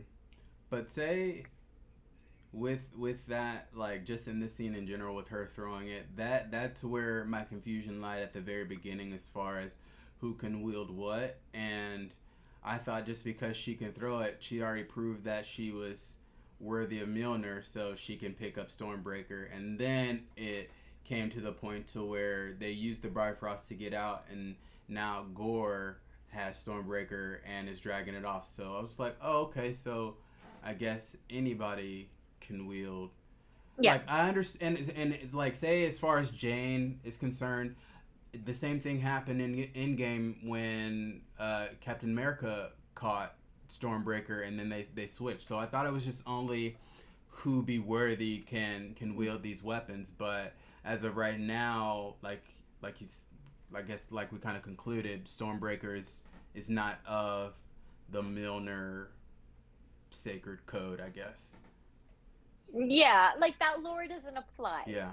But say with that, like just in this scene in general, with her throwing it, that's where my confusion lied at the very beginning, as far as who can wield what. And I thought just because she can throw it, she already proved that she was worthy of Mjolnir, so she can pick up Stormbreaker. And then it came to the point to where they used the Bifrost to get out, and now Gore has Stormbreaker and is dragging it off. So I was like, oh, okay, so I guess anybody can wield. Yeah. Like I understand, and it's like, say as far as Jane is concerned, the same thing happened in Endgame when Captain America caught Stormbreaker, and then they switched. So I thought it was just only who be worthy can wield these weapons. But as of right now, like you, I guess like we kind of concluded, Stormbreaker is not of the Milner sacred code, I guess. Yeah, like that lore doesn't apply. Yeah.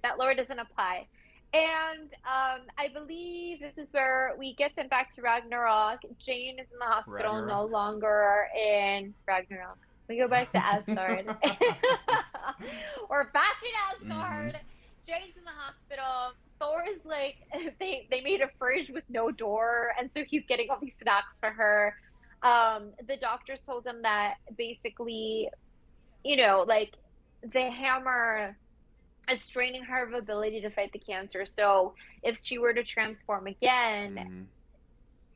That lore doesn't apply. And I believe this is where we get them back to Ragnarok. Jane is in the hospital, no Ragnarok. longer in Ragnarok. We go back to Asgard. We're back in Mm-hmm. Asgard. Jane's in the hospital. Thor is like they made a fridge with no door, and so he's getting all these snacks for her. The doctors told him that basically, like the hammer is straining her of ability to fight the cancer. So if she were to transform again, Mm-hmm.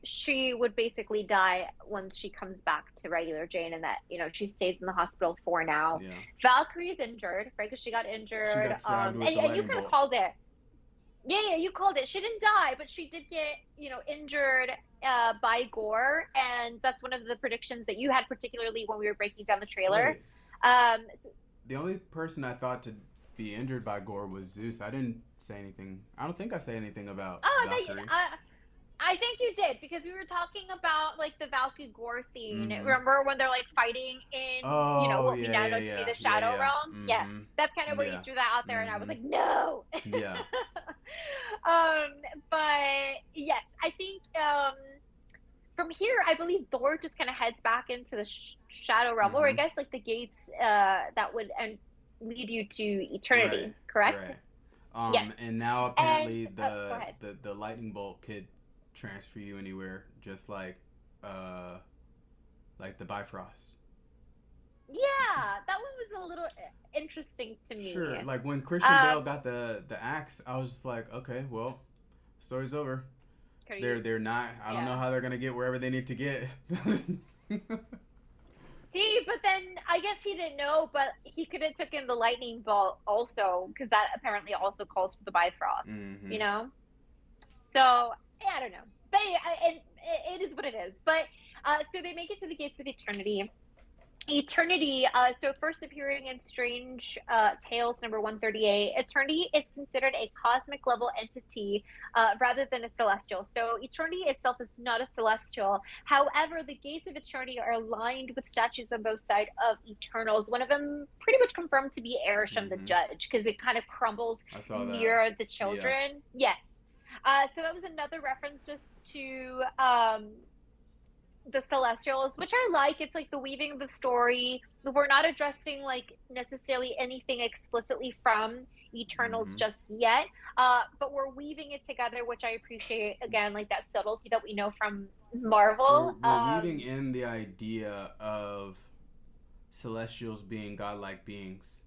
she would basically die once she comes back to regular Jane, and that she stays in the hospital for now. Yeah. Valkyrie's injured, right? Because she got She injured. got stabbed with the And you lightning kind of bolt. called it. Yeah, you called it. She didn't die, but she did get, injured by Gore, and that's one of the predictions that you had, particularly when we were breaking down the trailer. Wait, So, the only person I thought to be injured by Gore was Zeus. I didn't say anything. I don't think I say anything about oh, Valkyrie. I think you did because we were talking about like the Valky Gore scene. Mm-hmm. Remember when they're like fighting in, Oh what we yeah, now yeah, know to be yeah, the yeah, Shadow yeah. Realm? Yeah, Mm-hmm. that's kind of where you Yeah. threw that out there, and I was Mm-hmm. like, no. Yeah. um, but yes, I think from here, I believe Thor just kind of heads back into the Shadow Realm, or I Mm-hmm. guess like the gates that would and lead you to Right. eternity. Correct? Right. Yes. And now And apparently go ahead. the lightning bolt could transfer you anywhere, just uh like the Bifrost. Yeah, that one was a little interesting to me. Sure. Like when Christian Um, Bale got the axe, I was just like, okay, well, story's over. could you? They're not. I don't know Yeah. how they're gonna get wherever they need to get. See, but then I guess he didn't know, but he could have taken the lightning bolt also, because that apparently also calls for the Bifrost. You Mm-hmm. know. So yeah, I don't know, but yeah, it is what it is. But so they make it to the gates of eternity. Eternity, so first appearing in Strange Tales number 138, Eternity is considered a cosmic level entity rather than a celestial. So Eternity itself is not a celestial. However, the gates of Eternity are lined with statues on both sides of Eternals. One of them pretty much confirmed to be Arishem the Mm-hmm. Judge because it kind of crumbles I saw that. near the Yeah. children. Yes. So that was another reference just to the Celestials, which I like. It's like the weaving of the story. We're not addressing like necessarily anything explicitly from Eternals Mm-hmm. just yet, but we're weaving it together, which I appreciate. Again, like that subtlety that we know from Marvel. We're weaving in the idea of celestials being godlike beings.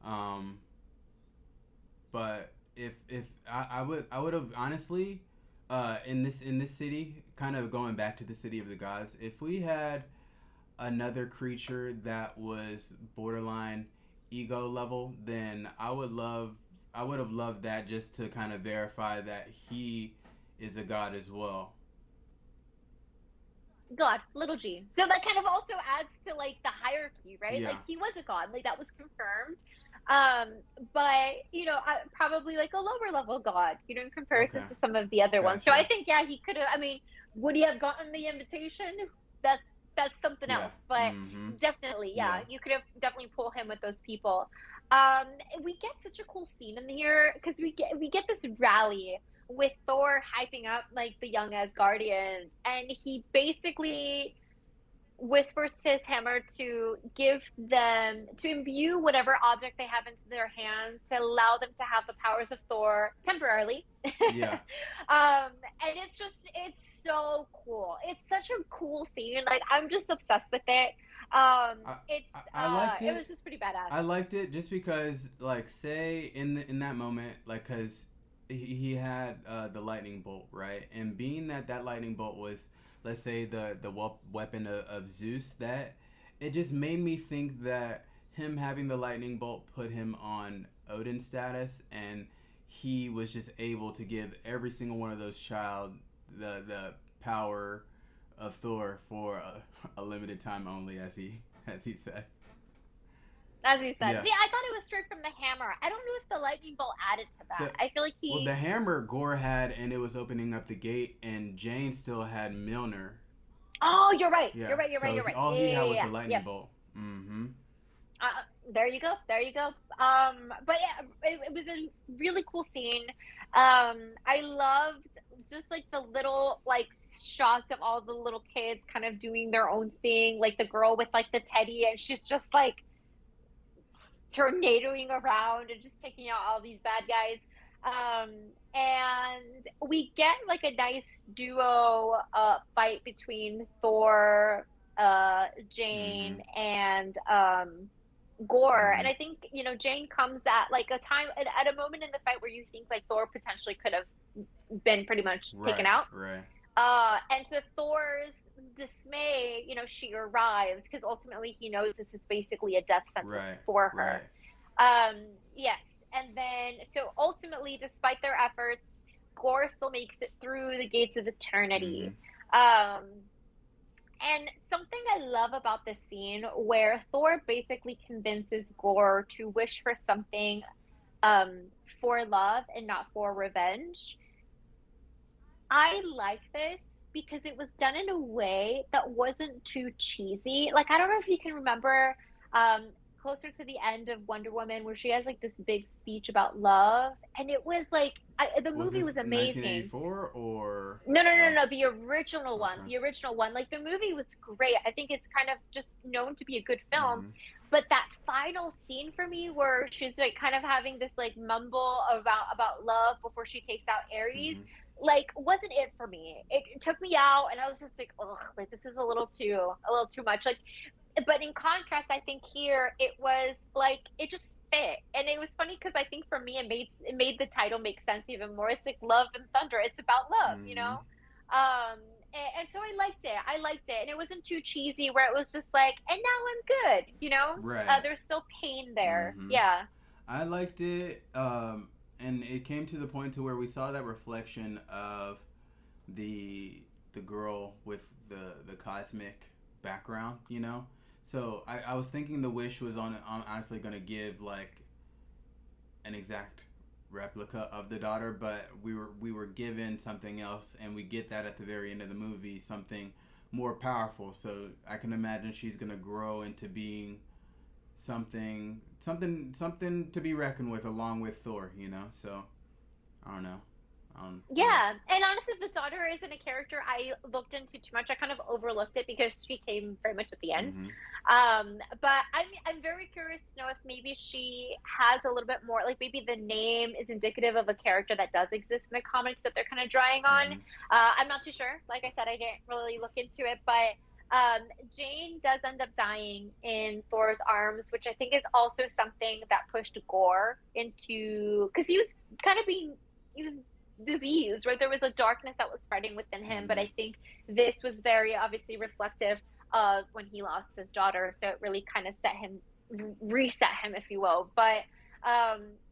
Um, but if I would have honestly, in this city, kind of going back to the city of the gods, if we had another creature that was borderline ego level, then I would have loved that, just to kind of verify that he is a god as well. God, little G. So that kind of also adds to like the hierarchy, right? Yeah. Like he was a god, like that was confirmed. Um, but probably like a lower level god, in comparison Okay. to some of the other ones. So I Gotcha. think yeah, he could have. I mean, would he have gotten the invitation? That's that's something Yeah. else. But Mm-hmm. definitely, yeah, Yeah. you could have definitely pulled him with those people. Um, we get such a cool scene in here because we get this rally with Thor hyping up like the young Asgardians, and he basically whispers to his hammer to give them to imbue whatever object they have into their hands to allow them to have the powers of Thor temporarily. Yeah. And it's so cool. It's such a cool scene. Like I'm just obsessed with it. I, I liked It was it. just pretty badass. I liked it just because, like, say in that moment, like, cause he had the lightning bolt, right? And being that that lightning bolt was, let's say, the weapon of Zeus, that it just made me think that him having the lightning bolt put him on Odin status, and he was just able to give every single one of those child the power of Thor for a limited time only, as he said. As you said. Yeah. See, I thought it was straight from the hammer. I don't know if the lightning bolt added to that. The I feel like well, he. the hammer Gore had, and it was opening up the gate, and Jane still had Milner. Oh, you're right. Yeah. You're right. You're right. So You're right. all Yeah, he yeah, had yeah, was yeah. the lightning Yep. bolt. Mm-hmm. There you go. There you go. But yeah, it was a really cool scene. I loved just like the little like shots of all the little kids kind of doing their own thing. Like the girl with like the teddy, and she's just like tornadoing around and just taking out all these bad guys. And we get like a nice duo fight between Thor, Mm-hmm. Jane, and Gore. And Mm-hmm. I think, Jane comes at like a time at a moment in the fight where you think like Thor potentially could have been pretty much taken Right. out. Right. And to Thor's dismay, she arrives because ultimately he knows this is basically a death sentence Right. for her. Right. Yes. And then, so ultimately, despite their efforts, Gore still makes it through the gates of Mm-hmm. eternity. Um, and something I love about this scene where Thor basically convinces Gore to wish for something for love and not for revenge. I like this because it was done in a way that wasn't too cheesy. Like, I don't know if you can remember closer to the end of Wonder Woman where she has like this big speech about love. And it was like, the Was movie this was amazing. 1984 or? No, no, no, Oh. no, the original one. Okay. The original one. Like, the movie was great. I think it's kind of just known to be a good film. Mm-hmm. But that final scene for me where she's like kind of having this like mumble about love before she takes out Ares, Mm-hmm. like wasn't it for me. It took me out and I was just like, oh, like this is a little too much. Like, but in contrast, I think here it was like it just fit. And it was funny because I think for me it made the title make sense even more. It's like Love and Thunder. It's about love, you Mm-hmm. know? And so I liked it. I liked it. And it wasn't too cheesy where it was just like, and now I'm good, you know? Right. There's still pain there. Mm-hmm. Yeah. I liked it, and it came to the point to where we saw that reflection of the girl with the cosmic background, you know. So I was thinking the wish was on honestly gonna give like an exact replica of the daughter, but we were given something else, and we get that at the very end of the movie, something more powerful. So I can imagine she's gonna grow into being something to be reckoned with along with Thor, you know. So I don't know. Yeah. Yeah, and honestly, the daughter isn't a character I looked into too much. I kind of overlooked it because she came very much at the end. Mm-hmm. But I'm very curious to know if maybe she has a little bit more, like maybe the name is indicative of a character that does exist in the comics that they're kind of drawing on. Mm-hmm. I'm not too sure. Like I said, I didn't really look into it, but Jane does end up dying in Thor's arms, which I think is also something that pushed Gore into because he was kind of being he was disease, right? There was a darkness that was spreading within him, but Mm-hmm. I think this was very obviously reflective of when he lost his daughter. So it really kind of reset him, if you will. But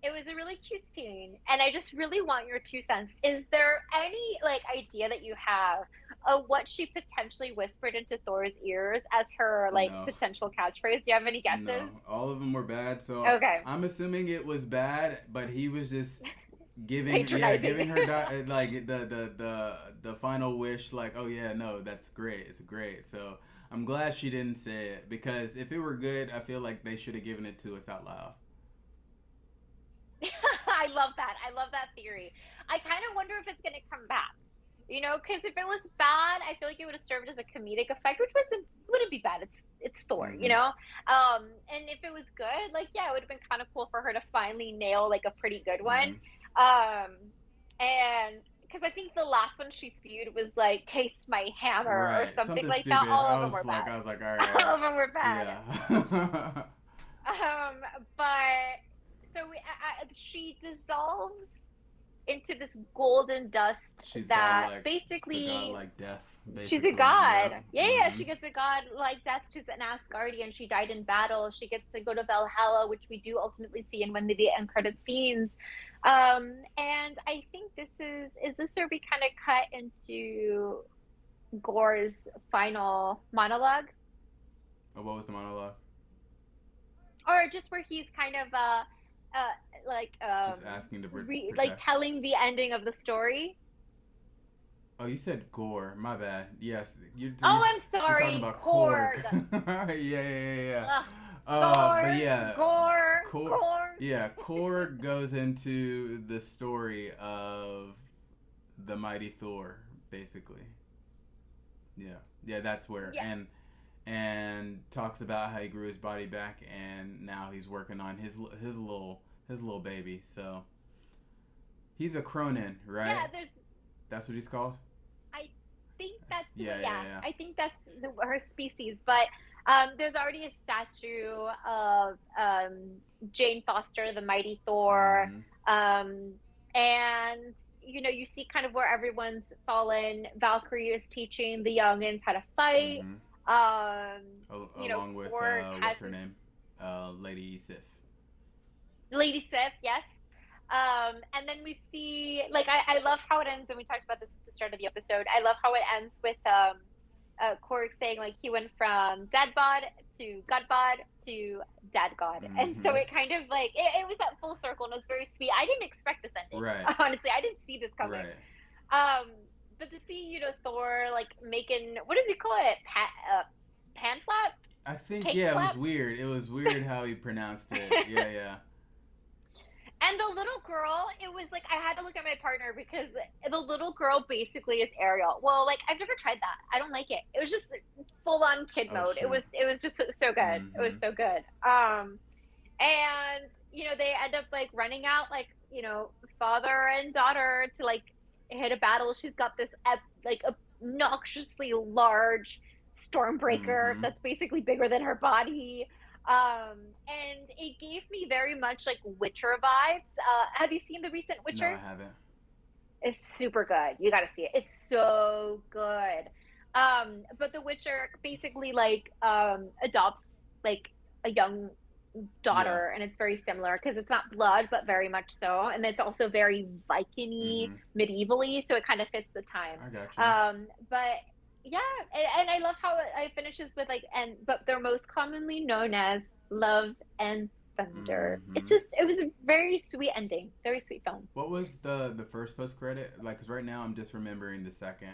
it was a really cute scene, and I just really want your 2 cents. Is there any like idea that you have of what she potentially whispered into Thor's ears as her like No. potential catchphrase? Do you have any No, guesses? all of them were bad. So Okay, I'm assuming it was bad, but he was just patronizing. giving her like the final wish, like, oh yeah, no, that's great, it's great. So I'm glad she didn't say it, because if it were good, I feel like they should have given it to us out loud. I love that. I love that theory. I kind of wonder if it's going to come back. Because if it was bad, I feel like it would have served as a comedic effect, which wouldn't be bad. It's Thor, you Mm-hmm. know. And if it was good, like yeah, it would have been kind of cool for her to finally nail like a pretty good one. Mm-hmm. Um, and because I think the last one she spewed was like "Taste my hammer" or Right. something Something like that. stupid. All of them were I bad. was like, All of them were bad. yeah. Um, but so she dissolves into this golden dust She's got that like the basically godlike death, she's a basically. god. Yeah. Yeah, yeah, Mm-hmm. she gets a god like death. She's an Asgardian. She died in battle. She gets to go to Valhalla, which we do ultimately see in one of the end credit scenes. And I think this is this where we kind of cut into Gore's final monologue, Oh, what was the monologue? or just where he's kind of uh like Just asking to like protect. telling the ending of the story. Oh, you said gore. My bad. Yes, Oh, I'm you're talking sorry, about Korg. Cord. Yeah. Ugh. But Thor, yeah, Gore, Korg. Gore. Yeah, Korg goes into the story of the mighty Thor, basically. Yeah, yeah, that's where Yeah, and talks about how he grew his body back, and now he's working on his little baby. So he's a Cronin, right? yeah. There's, That's what he's called. I think that's Yeah, yeah, yeah. yeah. I think that's her species. But there's already a statue of Jane Foster, the mighty Thor, Mm-hmm. um, and you see kind of where everyone's fallen. Valkyrie is teaching the youngins how to fight. Mm-hmm. Um, Along with Thor has what's her his name, Lady Sif. Lady Sif, yes. And then we see, like, I love how it ends, and we talked about this at the start of the episode. I love how it ends with Korg saying, like, he went from dad bod to god bod to dad god. And so Mm-hmm. it kind of, like, it was that full circle, and it was very sweet. I didn't expect this ending. Right, Honestly, I didn't see this coming. right. Um, but to see, Thor, like, making, what does he call it? Pan flap? I think Cake yeah, it was flap? weird. It was weird how he pronounced it. Yeah, yeah. And the little girl, it was like I had to look at my partner because the little girl basically is Ariel. Well, like I've never tried that. I don't like it. It was just full on kid Oh mode. It shoot. was it was just so good. It was Mm-hmm. so good. And they end up like running out like, father and daughter to like hit a battle. She's got this like obnoxiously large stormbreaker Mm-hmm. that's basically bigger than her body. Um, and it gave me very much like Witcher vibes. Have you seen the recent No, Witcher? I haven't. It's super good. You got to see it. It's so good. But The Witcher basically like adopts like a young Yeah. daughter, and it's very similar because it's not blood, but very much so, and it's also very Viking-y, Mm-hmm. medievally, so it kind of fits the time. I gotcha. But yeah, and I love how it finishes with like, and but they're most commonly known as Love and Thunder. Mm-hmm. It was a very sweet ending, very sweet film. What was the first post credit? Like, cause right now I'm just remembering the second.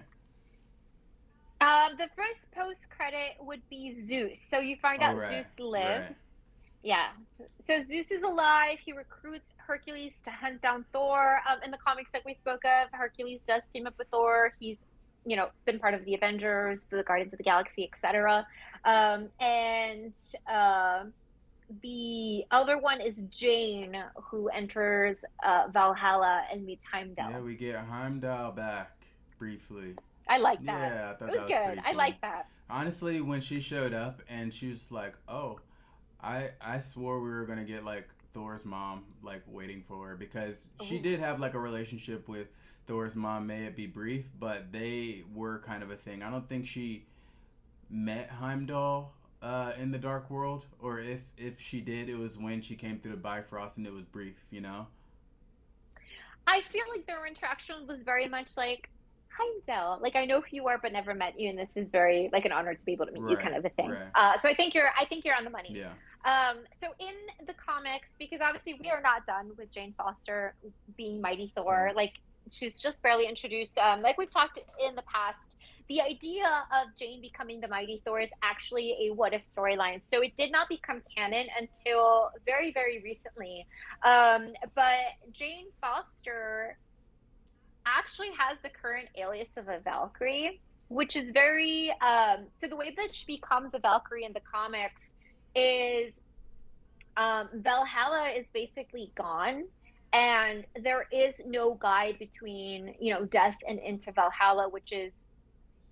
The first post credit would be Zeus. So you find Oh out right, Zeus lives. right. Yeah. So Zeus is alive. He recruits Hercules to hunt down Thor. In the comics that we spoke of, Hercules does team up with Thor. He's, been part of the Avengers, the Guardians of the Galaxy, etc. And the other one is Jane, who enters Valhalla and meets Yeah, Heimdall. we get Heimdall back briefly. I like that. Yeah, I It thought was that was good. pretty I cool. like that. Honestly, when she showed up and she was like, "Oh, I swore we were gonna get like Thor's mom like waiting for her because she Ooh. did have like a relationship with Thor's mom. May it be brief, but they were kind of a thing. I don't think she met Heimdall in the Dark World, or if she did, it was when she came through the Bifrost and it was brief. You know? I feel like their interaction was very much like, "Hi, Zell. Like I know who you are, but never met you, and this is very like an honor to be able to meet you," kind Right, of a thing. right. So I think you're on the money. Yeah. So in the comics, because obviously we are not done with Jane Foster being Mighty Mm. Thor, like she's just barely introduced. Like we've talked in the past, the idea of Jane becoming the Mighty Thor is actually a what if storyline. So it did not become canon until very, very recently. But Jane Foster actually has the current alias of a Valkyrie, which is very so the way that she becomes a Valkyrie in the comics is Valhalla is basically gone, and there is no guide between, death and into Valhalla, which is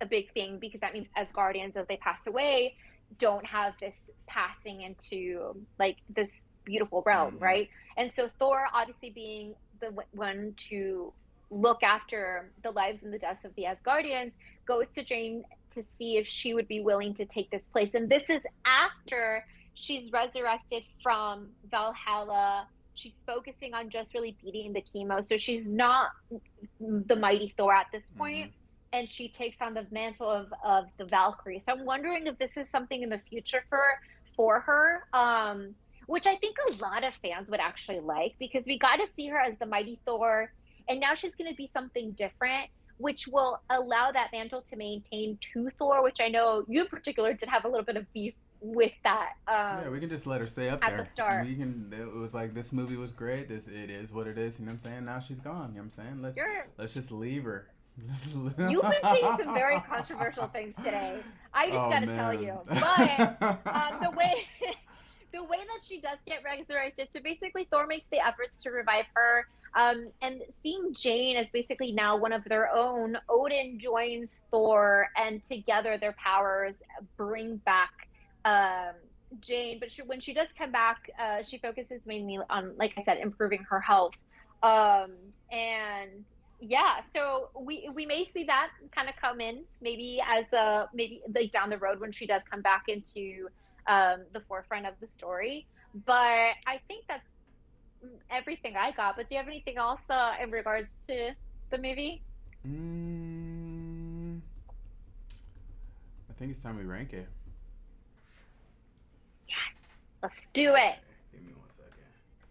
a big thing because that means as guardians, as they pass away, don't have this passing into like this beautiful realm, Mm-hmm. right? And so Thor, obviously being the one to look after the lives and the deaths of the Asgardians, goes to Jane to see if she would be willing to take this place. And this is after she's resurrected from Valhalla. She's focusing on just really beating the chemo. So she's not the mighty Thor at this Mm-hmm. point, and she takes on the mantle of the Valkyrie. So I'm wondering if this is something in the future for her, which I think a lot of fans would actually like because we got to see her as the mighty Thor, and now she's going to be something different, which will allow that mantle to maintain to Thor, which I know you in particular did have a little bit of beef with that Yeah, we can just let her stay up at the there. start. We can. It was like this movie was great. This it is what it is. You know what I'm saying? Now she's gone. You know what I'm saying? You're Let's just leave her. You've been saying some very controversial things today. I just Oh got to tell you. man. But the way the way that she does get resurrected, so basically Thor makes the efforts to revive her. And seeing Jane as basically now one of their own, Odin joins Thor, and together their powers bring back um, Jane. But when she does come back, she focuses mainly on, like I said, improving her health. And yeah, so we may see that kind of come in maybe as a maybe like down the road when she does come back into the forefront of the story. But I think that's everything I got. But do you have anything else in regards to the movie? mm, I think it's time we rank it. Let's do Okay, it. give me 1 second.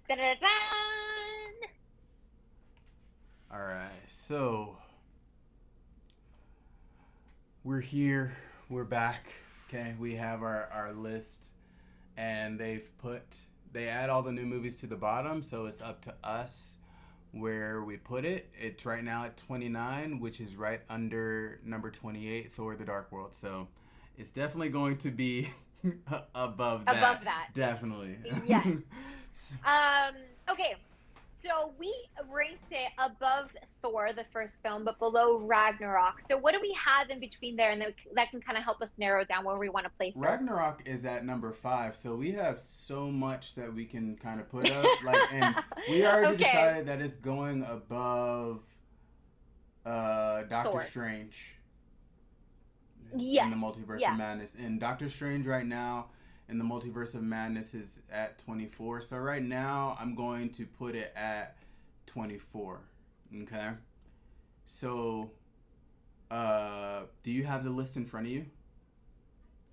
Da-da-da-da! All right, so we're here. We're back. Okay, we have our list, and they add all the new movies to the bottom, so it's up to us where we put it. It's right now at 29, which is right under number 28, Thor: The Dark World. So it's definitely going to be above that. Above that. Definitely. Yes. Um, okay. So we ranked it above Thor, the first film, but below Ragnarok. So what do we have in between there, and that can kind of help us narrow down where we want to place Ragnarok is at number 5, so we have so much that we can kind of put up. Like, and we already Okay, decided that it's going above Doctor Thor. Strange in Yes. the Multiverse of Yes. Madness. And Doctor Strange right now in the Multiverse of Madness is at 24. So right now I'm going to put it at 24. Okay. So, do you have the list in front of you?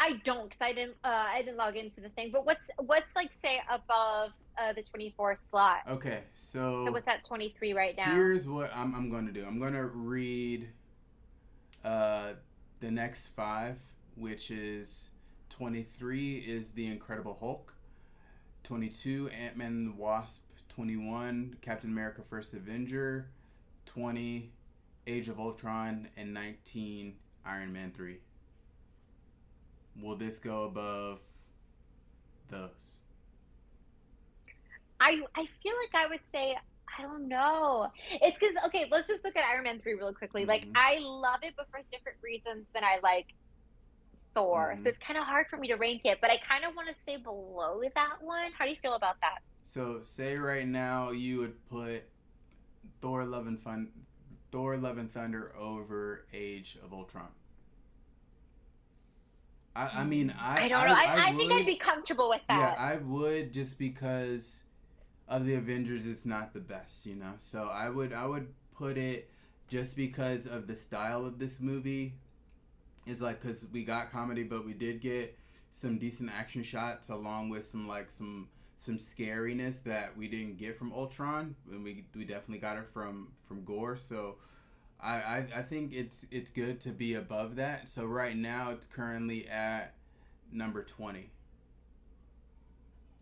I don't, because I didn't log into the thing. But what's like say above the 24 slot? Okay. So So what's at 23 right now? here's what I'm going to do. I'm going to read uh, the next 5, which is 23 is The Incredible Hulk, 22 Ant-Man and the Wasp, 21 Captain America First Avenger, 20 Age of Ultron, and 19 Iron Man 3. Will this go above those? I feel like I would say I don't know. It's because okay, let's just look at Iron Man 3 really quickly. Like Mm-hmm. I love it, but for different reasons than I like Thor. Mm-hmm. So it's kind of hard for me to rank it, but I kind of want to stay below that one. How do you feel about that? So say right now you would put Thor: Love and Fun, Thor: Love and Thunder over Age of Ultron. I mean I don't know. I I think I'd would, be comfortable with yeah, that. I would, just because of the Avengers it's not the best, you know. So I would put it just because of the style of this movie. Is like, because we got comedy, but we did get some decent action shots along with some scariness that we didn't get from Ultron, and we definitely got it from Gore. So I think it's good to be above that. So right now it's currently at number 20.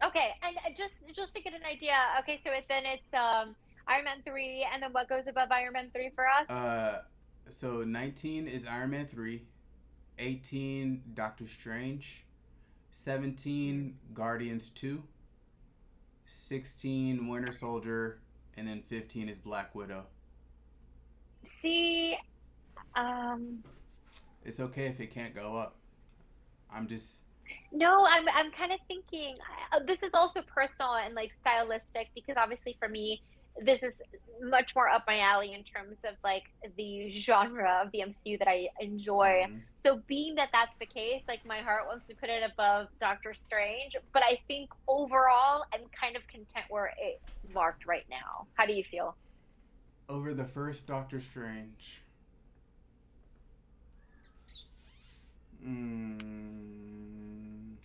Okay, and just to get an idea, okay, so then it's Iron Man 3, and then what goes above Iron Man 3 for us? Uh, so 19 is Iron Man 3, 18 Doctor Strange, 17 Guardians 2, 16 Winter Soldier, and then 15 is Black Widow. See, um, It's okay if it can't go up. I'm just no, I'm kind of thinking this is also personal and like stylistic because obviously for me this is much more up my alley in terms of like the genre of the MCU that I enjoy. mm-hmm. So being that that's the case, like my heart wants to put it above Doctor Strange, but I think overall I'm kind of content where it's marked right now. How do you feel? Over the first Doctor Strange. Mm,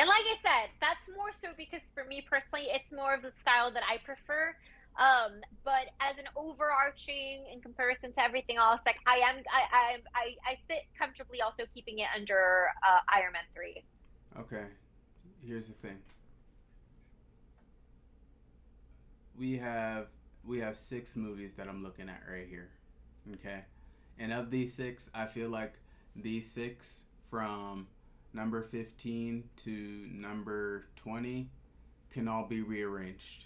And like I said, that's more so because for me personally, it's more of the style that I prefer. But as an overarching in comparison to everything else, like I sit comfortably also keeping it under Iron Man 3. okay, here's the thing. We have we have 6 movies that I'm looking at right here. Okay, and of these 6, I feel like these 6 from number 15 to number 20 can all be rearranged.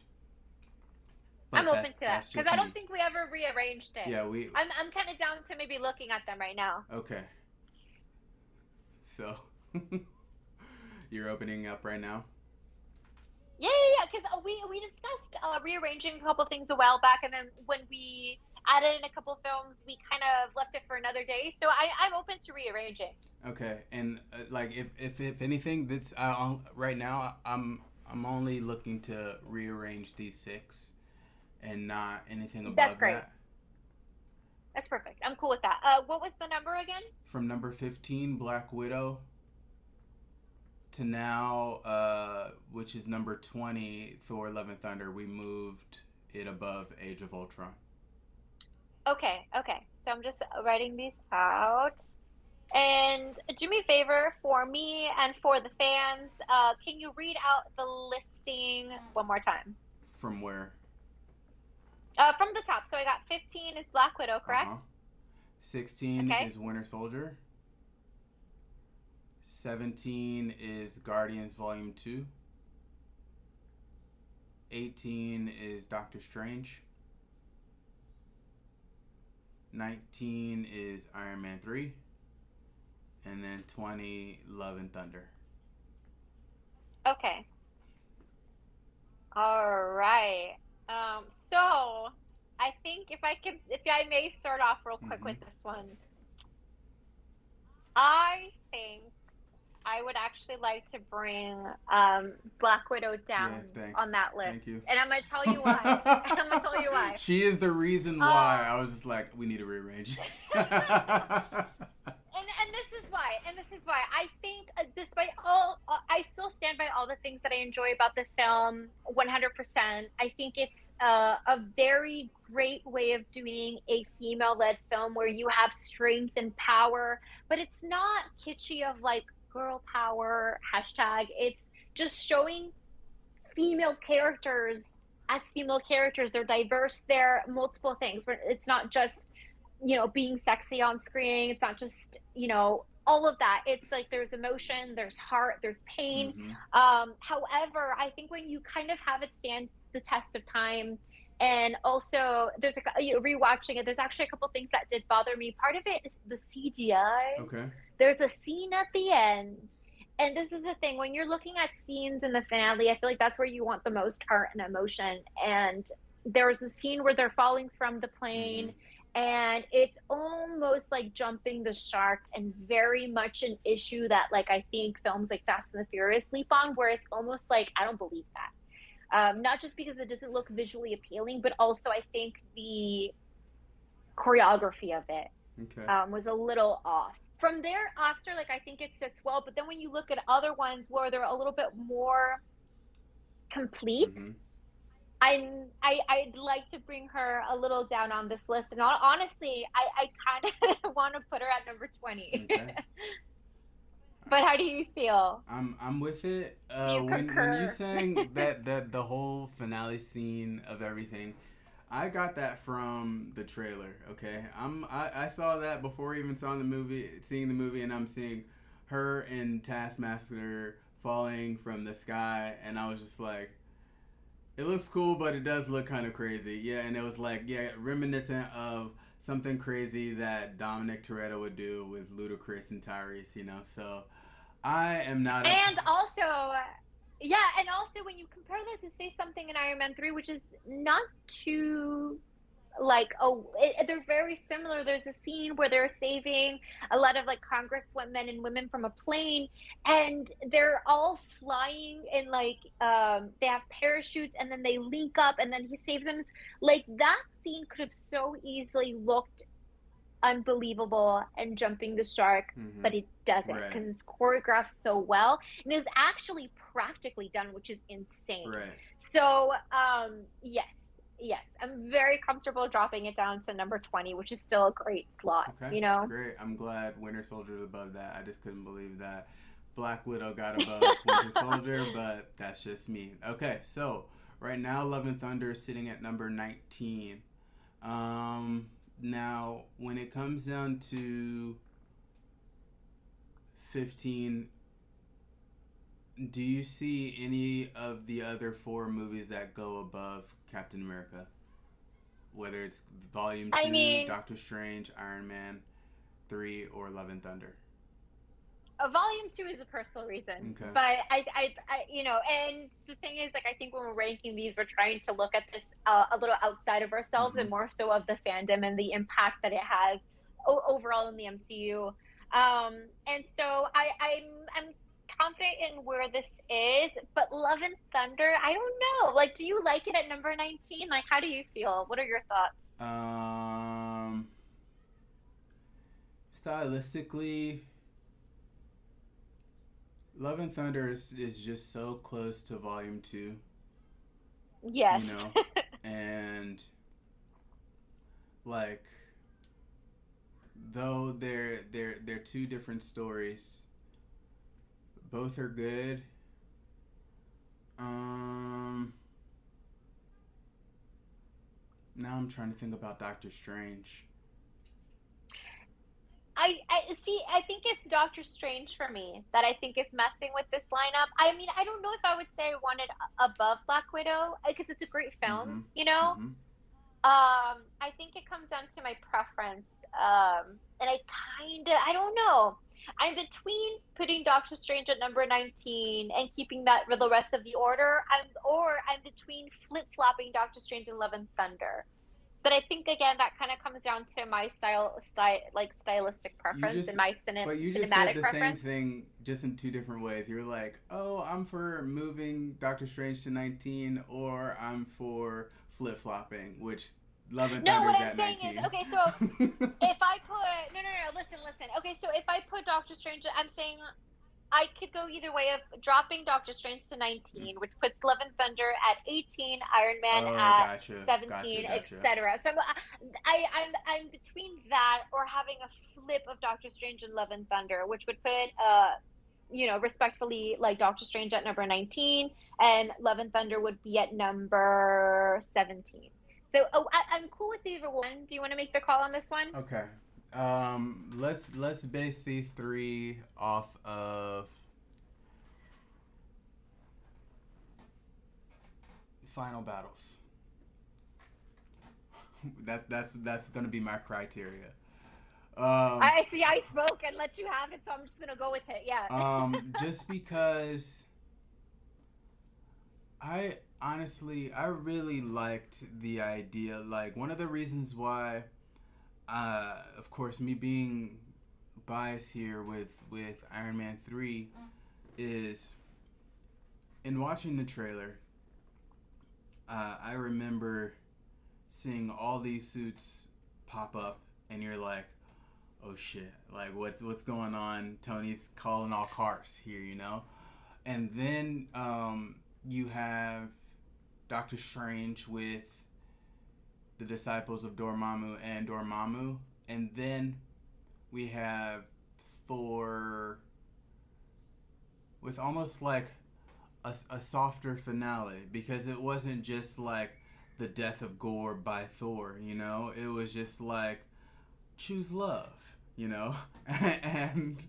I'm But open to that that's because just I don't me. think we ever rearranged it. Yeah, we I'm kind of down to maybe looking at them right now. okay. So you're opening up right now. Yeah, yeah, yeah. Because we discussed rearranging a couple things a while back, and then when we added in a couple films, we kind of left it for another day. So I'm open to rearranging. Okay, and like if anything, that's right now I'm only looking to rearrange these 6 and not anything That's above great. that. That's perfect. I'm cool with that. What was the number again? From number 15, Black Widow, to now, which is number 20, Thor: Love and Thunder. We moved it above Age of Ultron. Okay, okay. So I'm just writing these out. And do me a favor for me and for the fans. Can you read out the listing one more time? From where? From the top. So I got 15 is Black Widow, Uh correct? huh. 16 Okay. is Winter Soldier. 17 is Guardians Volume 2. 18 is Doctor Strange. 19 is Iron Man 3. And then 20, Love and Thunder. Okay. All right. So I think if I may start off real quick Mm-hmm. with this one, I think I would actually like to bring Black Widow Yeah, down on thanks. that list, Thank you. and I'm gonna tell you why. I'm gonna tell you why. She is the reason why I Um, was just like, we need to rearrange. and this is why I think despite all I still stand by all the things that I enjoy about the film 100%. I think it's a very great way of doing a female-led film where you have strength and power, but it's not kitschy of like girl power hashtag. It's just showing female characters as female characters. They're diverse, they're multiple things, but it's not just being sexy on screen. It's not just all of that. It's like there's emotion, there's heart, there's pain. Mm-hmm. However, I think when you kind of have it stand the test of time, and also there's rewatching it, there's actually a couple things that did bother me. Part of it is the CGI. Okay. There's a scene at the end, and this is the thing, when you're looking at scenes in the finale, I feel like that's where you want the most heart and emotion. And there was a scene where they're falling from the Mm-hmm. plane, and it's almost like jumping the shark, and very much an issue that like I think films like Fast and the Furious leap on, where it's almost like I don't believe that. Not just because it doesn't look visually appealing, but also I think the choreography of it Okay. was a little off. From there after, like I think it sits well, but then when you look at other ones where they're a little bit more complete, Mm-hmm. I'd like to bring her a little down on this list, and honestly, I kind of want to put her at number 20. Okay. But how do you feel? I'm with it. Do you When you concur? sang that the whole finale scene of everything, I got that from the trailer. Okay, I saw that before even seeing the movie, and I'm seeing her and Taskmaster falling from the sky, and I was just like, it looks cool, but it does look kind of crazy. Yeah, and it was like, yeah, reminiscent of something crazy that Dominic Toretto would do with Ludacris and Tyrese. So I am not a. And also, yeah, and also when you compare that to say something in Iron Man 3, which is not too like, oh, they're very similar. There's a scene where they're saving a lot of like congresswomen and women from a plane, and they're all flying in like they have parachutes, and then they link up, and then he saves them. Like that scene could have so easily looked unbelievable and jumping the shark, Mm-hmm. but it doesn't Right. because it's choreographed so well and is actually practically done, which is insane. Right. So, yes, yes, I'm very comfortable dropping it down to number 20, which is still a great slot, Okay. you know? Great. I'm glad Winter Soldier's above that. I just couldn't believe that Black Widow got above Winter Soldier, but that's just me. Okay, so right now Love and Thunder is sitting at number 19. Now when it comes down to 15, do you see any of the other four movies that go above Captain America? Whether it's Volume I 2, mean, Doctor Strange, Iron Man 3, or Love and Thunder? volume two is a personal reason, Okay. but you know, and the thing is, like, I think when we're ranking these, we're trying to look at this a little outside of ourselves Mm-hmm. and more so of the fandom and the impact that it has overall in the MCU. And so I'm confident in where this is, but Love and Thunder, I don't know. Like, do you like it at number 19? Like, how do you feel? What are your thoughts? Um, stylistically, Love and Thunder is just so close to Volume 2, Yes. you know? And, like, though they're two different stories, both are good. Um, Now I'm trying to think about Doctor Strange. I see. I think it's Doctor Strange for me that I think is messing with this lineup. I mean, I don't know if I would say I want it above Black Widow because it's a great film, Mm-hmm. you know. Mm-hmm. I think it comes down to my preference. And I don't know. I'm between putting Doctor Strange at number 19 and keeping that for the rest of the order. I'm between flip-flopping Doctor Strange and Love and Thunder. But I think again that kind of comes down to my like stylistic You preference just, and my but you just said cinematic the same preference. thing, just in two different ways. You're like, oh, I'm for moving Doctor Strange to 19, or I'm for flip flopping, which Love and No, Thunder what is I'm at saying is, 19. okay, so if I put no, listen, listen. Okay, so if I put Doctor Strange, I'm saying I could go either way of dropping Doctor Strange to 19, which puts Love and Thunder at 18, Iron Man Oh, at gotcha, gotcha, 17, gotcha. etc. So I'm between that or having a flip of Doctor Strange and Love and Thunder, which would put you know, respectfully, like Doctor Strange at number 19 and Love and Thunder would be at number 17. So I'm cool with either one. Do you want to make the call on this one? Okay. Let's base these three off of final battles. That's gonna be my criteria. Um, I see I spoke and let you have it, so I'm just gonna go with it. Yeah. just because I honestly I really liked the idea. Like one of the reasons why, of course, me being biased here with Iron Man 3 is in watching the trailer. I remember seeing all these suits pop up, and you're like, "Oh shit! Like, what's going on?" Tony's calling all cars here, And then you have Doctor Strange with the disciples of Dormammu and Dormammu, and then we have Thor with almost like a softer finale, because it wasn't just like the death of Gore by Thor, you know? It was just like, choose love, you know? And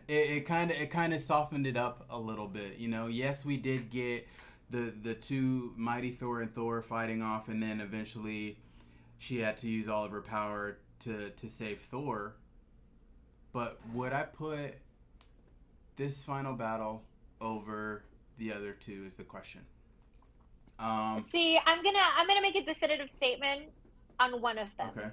it kind of softened it up a little bit, you know? Yes, we did get the two Mighty Thor and Thor fighting off, and then eventually she had to use all of her power to save Thor. But would I put this final battle over the other two is the question. See, I'm gonna make a definitive statement on one of them. Okay.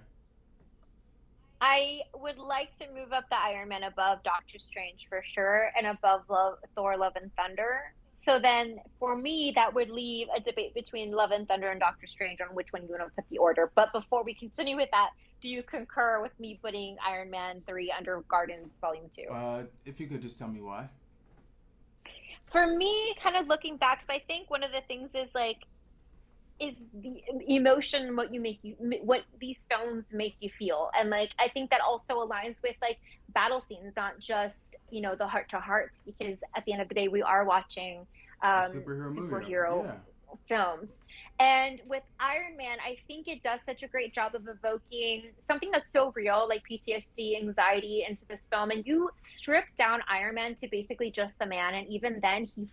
I would like to move up the Iron Man above Doctor Strange for sure, and above Thor, Love and Thunder. So then, for me, that would leave a debate between Love and Thunder and Doctor Strange on which one you want to put the order. But before we continue with that, do you concur with me putting Iron Man 3 under Guardians Volume 2? If you could just tell me why. For me, kind of looking back, because I think one of the things is like, is the emotion what these films make you feel, and like I think that also aligns with like battle scenes, not just the heart to hearts, because at the end of the day we are watching A superhero movie. superhero Yeah. films. And with Iron Man, I think it does such a great job of evoking something that's so real, like PTSD, anxiety, into this film. And you strip down Iron Man to basically just the man, and even then, he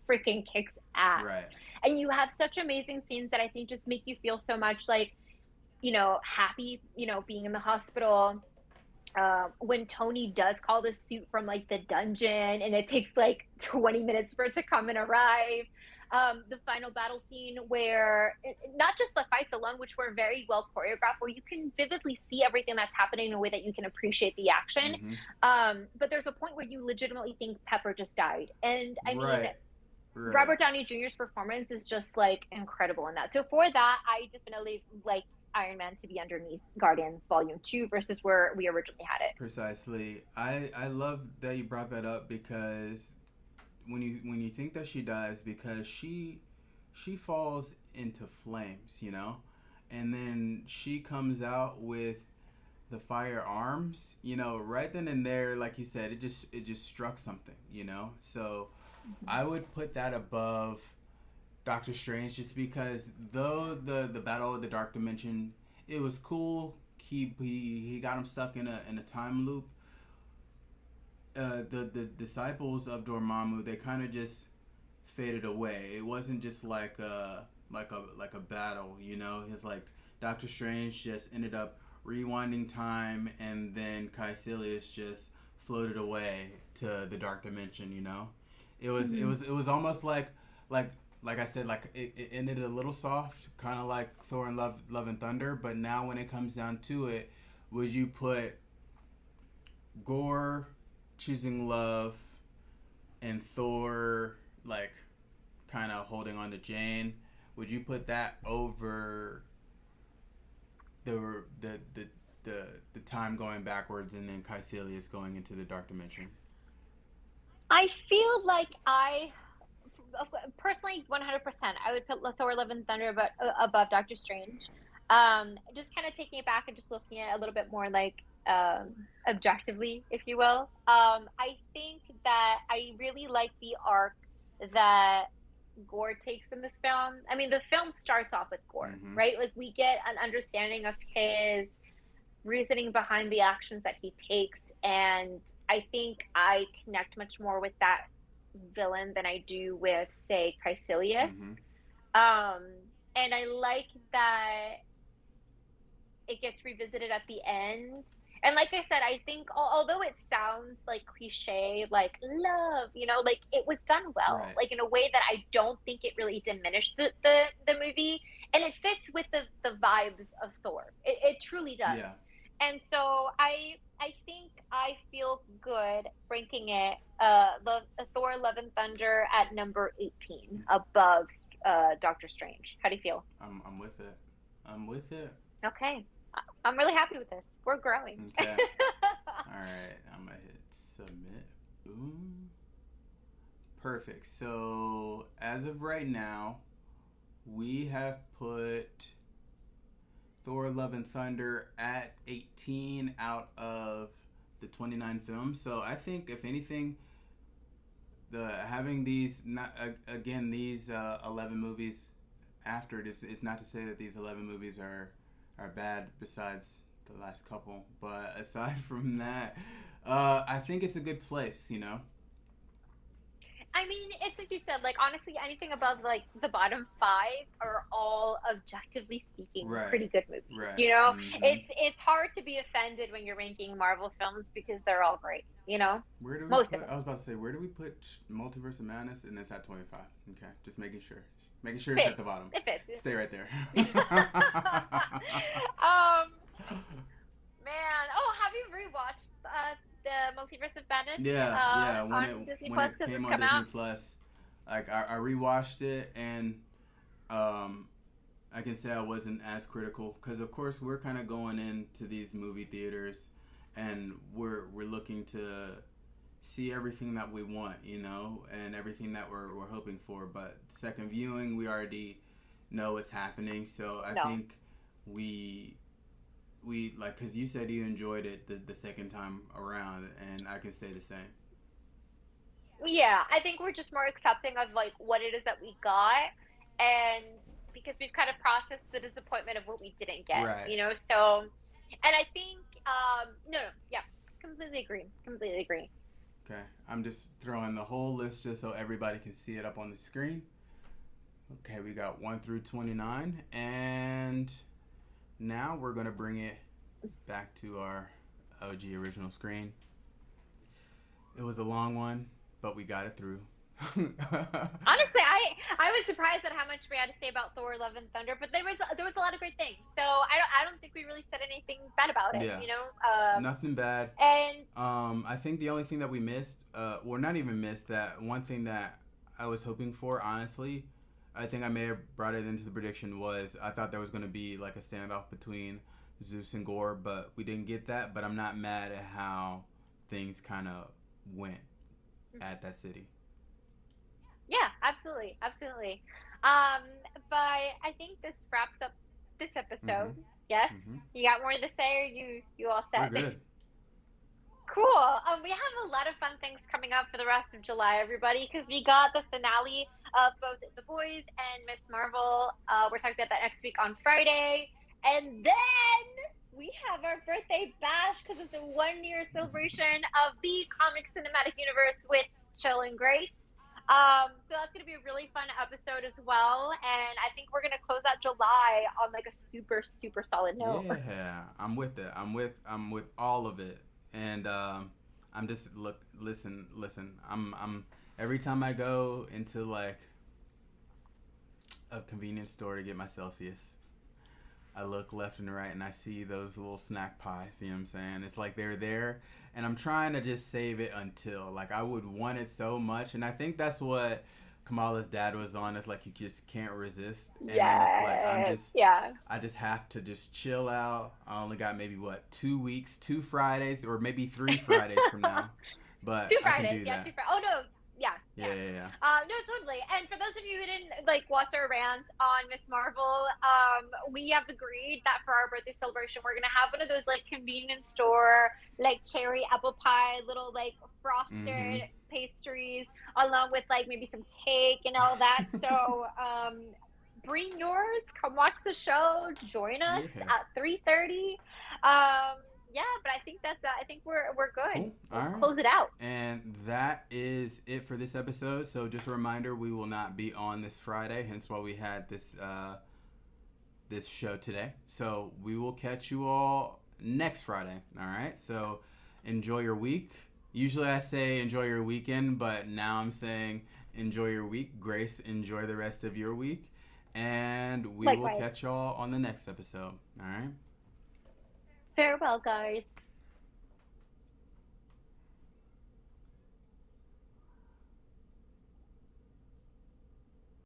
freaking kicks ass. Right. And you have such amazing scenes that I think just make you feel so much like, happy, being in the hospital. When Tony does call the suit from like the dungeon, and it takes like 20 minutes for it to come and arrive. The final battle scene where not just the fights alone, which were very well choreographed, where you can vividly see everything that's happening in a way that you can appreciate the action. But there's a point where you legitimately think Pepper just died. And I mean, Right. Robert Downey Jr.'s performance is just like incredible in that. So for that, I definitely like Iron Man to be underneath Guardians Volume 2 versus where we originally had it. Precisely. I love that you brought that up, because when you think that she dies, because she falls into flames, you know, and then she comes out with the firearms, you know, right then and there, like you said, it just struck something, you know. So I would put that above Doctor Strange, just because though the battle of the Dark Dimension, it was cool. He got him stuck in a time loop. The disciples of Dormammu, they kind of just faded away. It wasn't just like a battle, you know. It's like Doctor Strange just ended up rewinding time, and then Caecilius just floated away to the Dark Dimension, you know. It was almost like I said, like it ended a little soft, kind of like Thor and Love and Thunder. But now when it comes down to it, would you put Gore choosing love and Thor like kind of holding on to Jane? Would you put that over the time going backwards, and then Caecilius going into the Dark Dimension? I feel like personally 100% I would put Thor Love and Thunder above Doctor Strange. Just kind of taking it back and just looking at it a little bit more like objectively, if you will. I think that I really like the arc that Gore takes in this film. I mean, the film starts off with Gore, right? Like we get an understanding of his reasoning behind the actions that he takes, and I think I connect much more with that villain than I do with, say, Caecilius. And I like that it gets revisited at the end. And like I said, I think although it sounds like cliche, like love, like it was done well, Right. like in a way that I don't think it really diminished the movie, and it fits with the vibes of Thor. It truly does. Yeah. And so I think I feel good ranking it the Thor Love and Thunder at number 18 above Doctor Strange. How do you feel? I'm with it. I'm with it. Okay. I'm really happy with this. We're growing. Okay. All right. I'm gonna hit submit. Boom. Perfect. So as of right now, We have put Thor: Love and Thunder at 18 out of the 29 films. So I think if anything, the having these not again these 11 movies after it is not to say that these 11 movies are bad besides the last couple, but aside from that, I think it's a good place, you know. I mean, it's like you said, like honestly, anything above like the bottom five are all objectively speaking Right, pretty good movies. right. You know, Mm-hmm. it's hard to be offended when you're ranking Marvel films because they're all great. You know, Where do we most of put? them. I was about to say, where do we put Multiverse of Madness? And it's at 25. Okay, just making sure. Making sure it's at Fits. the bottom. It fits. Stay right there. Man. Oh, have you rewatched the Multiverse of Madness Yeah, yeah. on Disney When Plus it because came it's on come Disney out? Plus, like I rewatched it, and um, I can say I wasn't as critical because of course we're kind of going into these movie theaters, and we're looking to see everything that we want, you know, and everything that we're hoping for. But second viewing, we already know what's happening. So I No. think we like because you said you enjoyed it the second time around, and I can say the same. Yeah, I think we're just more accepting of like what it is that we got, and because we've kind of processed the disappointment of what we didn't get, Right. you know. So, and I think no, no, yeah, completely agree, completely agree. Okay. I'm just throwing the whole list just so everybody can see it up on the screen. Okay, we got 1 through 29, and now we're gonna bring it back to our OG original screen. It was a long one, but we got it through. Honestly, I was surprised at how much we had to say about Thor: Love and Thunder, but there was a lot of great things. So I don't think we really said anything bad about it, Yeah, you know. nothing bad. And I think the only thing that we missed, well, not even missed, that one thing that I was hoping for, honestly, I think I may have brought it into the prediction, was I thought there was going to be like a standoff between Zeus and Gore, but we didn't get that. But I'm not mad at how things kind of went at that city. yeah, absolutely, absolutely. Um, but I think this wraps up this Mm-hmm. episode. Yes, Mm-hmm. you got more to say, or you all We're set? good. Cool. We have a lot of fun things coming up for the rest of July, everybody, because we got the finale of both The Boys and Miss Marvel. We're talking about that next week on Friday, and then we have our birthday bash because it's a 1 year celebration of the comic cinematic universe with Chill and Grace. So that's gonna be a really fun episode as well, and I think we're gonna close out July on like a super super solid note. Yeah, I'm with it. I'm with all of it, and I'm just listen. I'm every time I go into like a convenience store to get my Celsius, I look left and right and I see those little snack pies. You know what I'm saying? It's like they're there, and I'm trying to just save it until like I would want it so much, and I think that's what Kamala's dad was on. It's like you just can't resist, and then it's like Yes, yeah. I just have to just chill out. I only got maybe what 2 weeks, 2 Fridays, or maybe 3 Fridays from now, but Two I can Fridays, do yeah, that. Oh no, yeah, Yeah, yeah. yeah, yeah. No, totally. And for those of you who didn't like watch our rant on Miss Marvel, we have agreed that for our birthday celebration, we're gonna have one of those like convenience store like cherry apple pie, little like Mm-hmm. frosted pastries, along with like maybe some cake and all that. So, bring yours. Come watch the show. Join us Yeah. at 3:30. Um, yeah, but I think I think we're good. Cool. All We'll right. close it out. And that is it for this episode. So just a reminder, we will not be on this Friday, hence why we had this show today. So we will catch you all next Friday. All right. So enjoy your week. Usually I say enjoy your weekend, but now I'm saying enjoy your week. Grace, enjoy the rest of your week. And we will Likewise. catch y'all on the next episode. All right. Farewell, guys.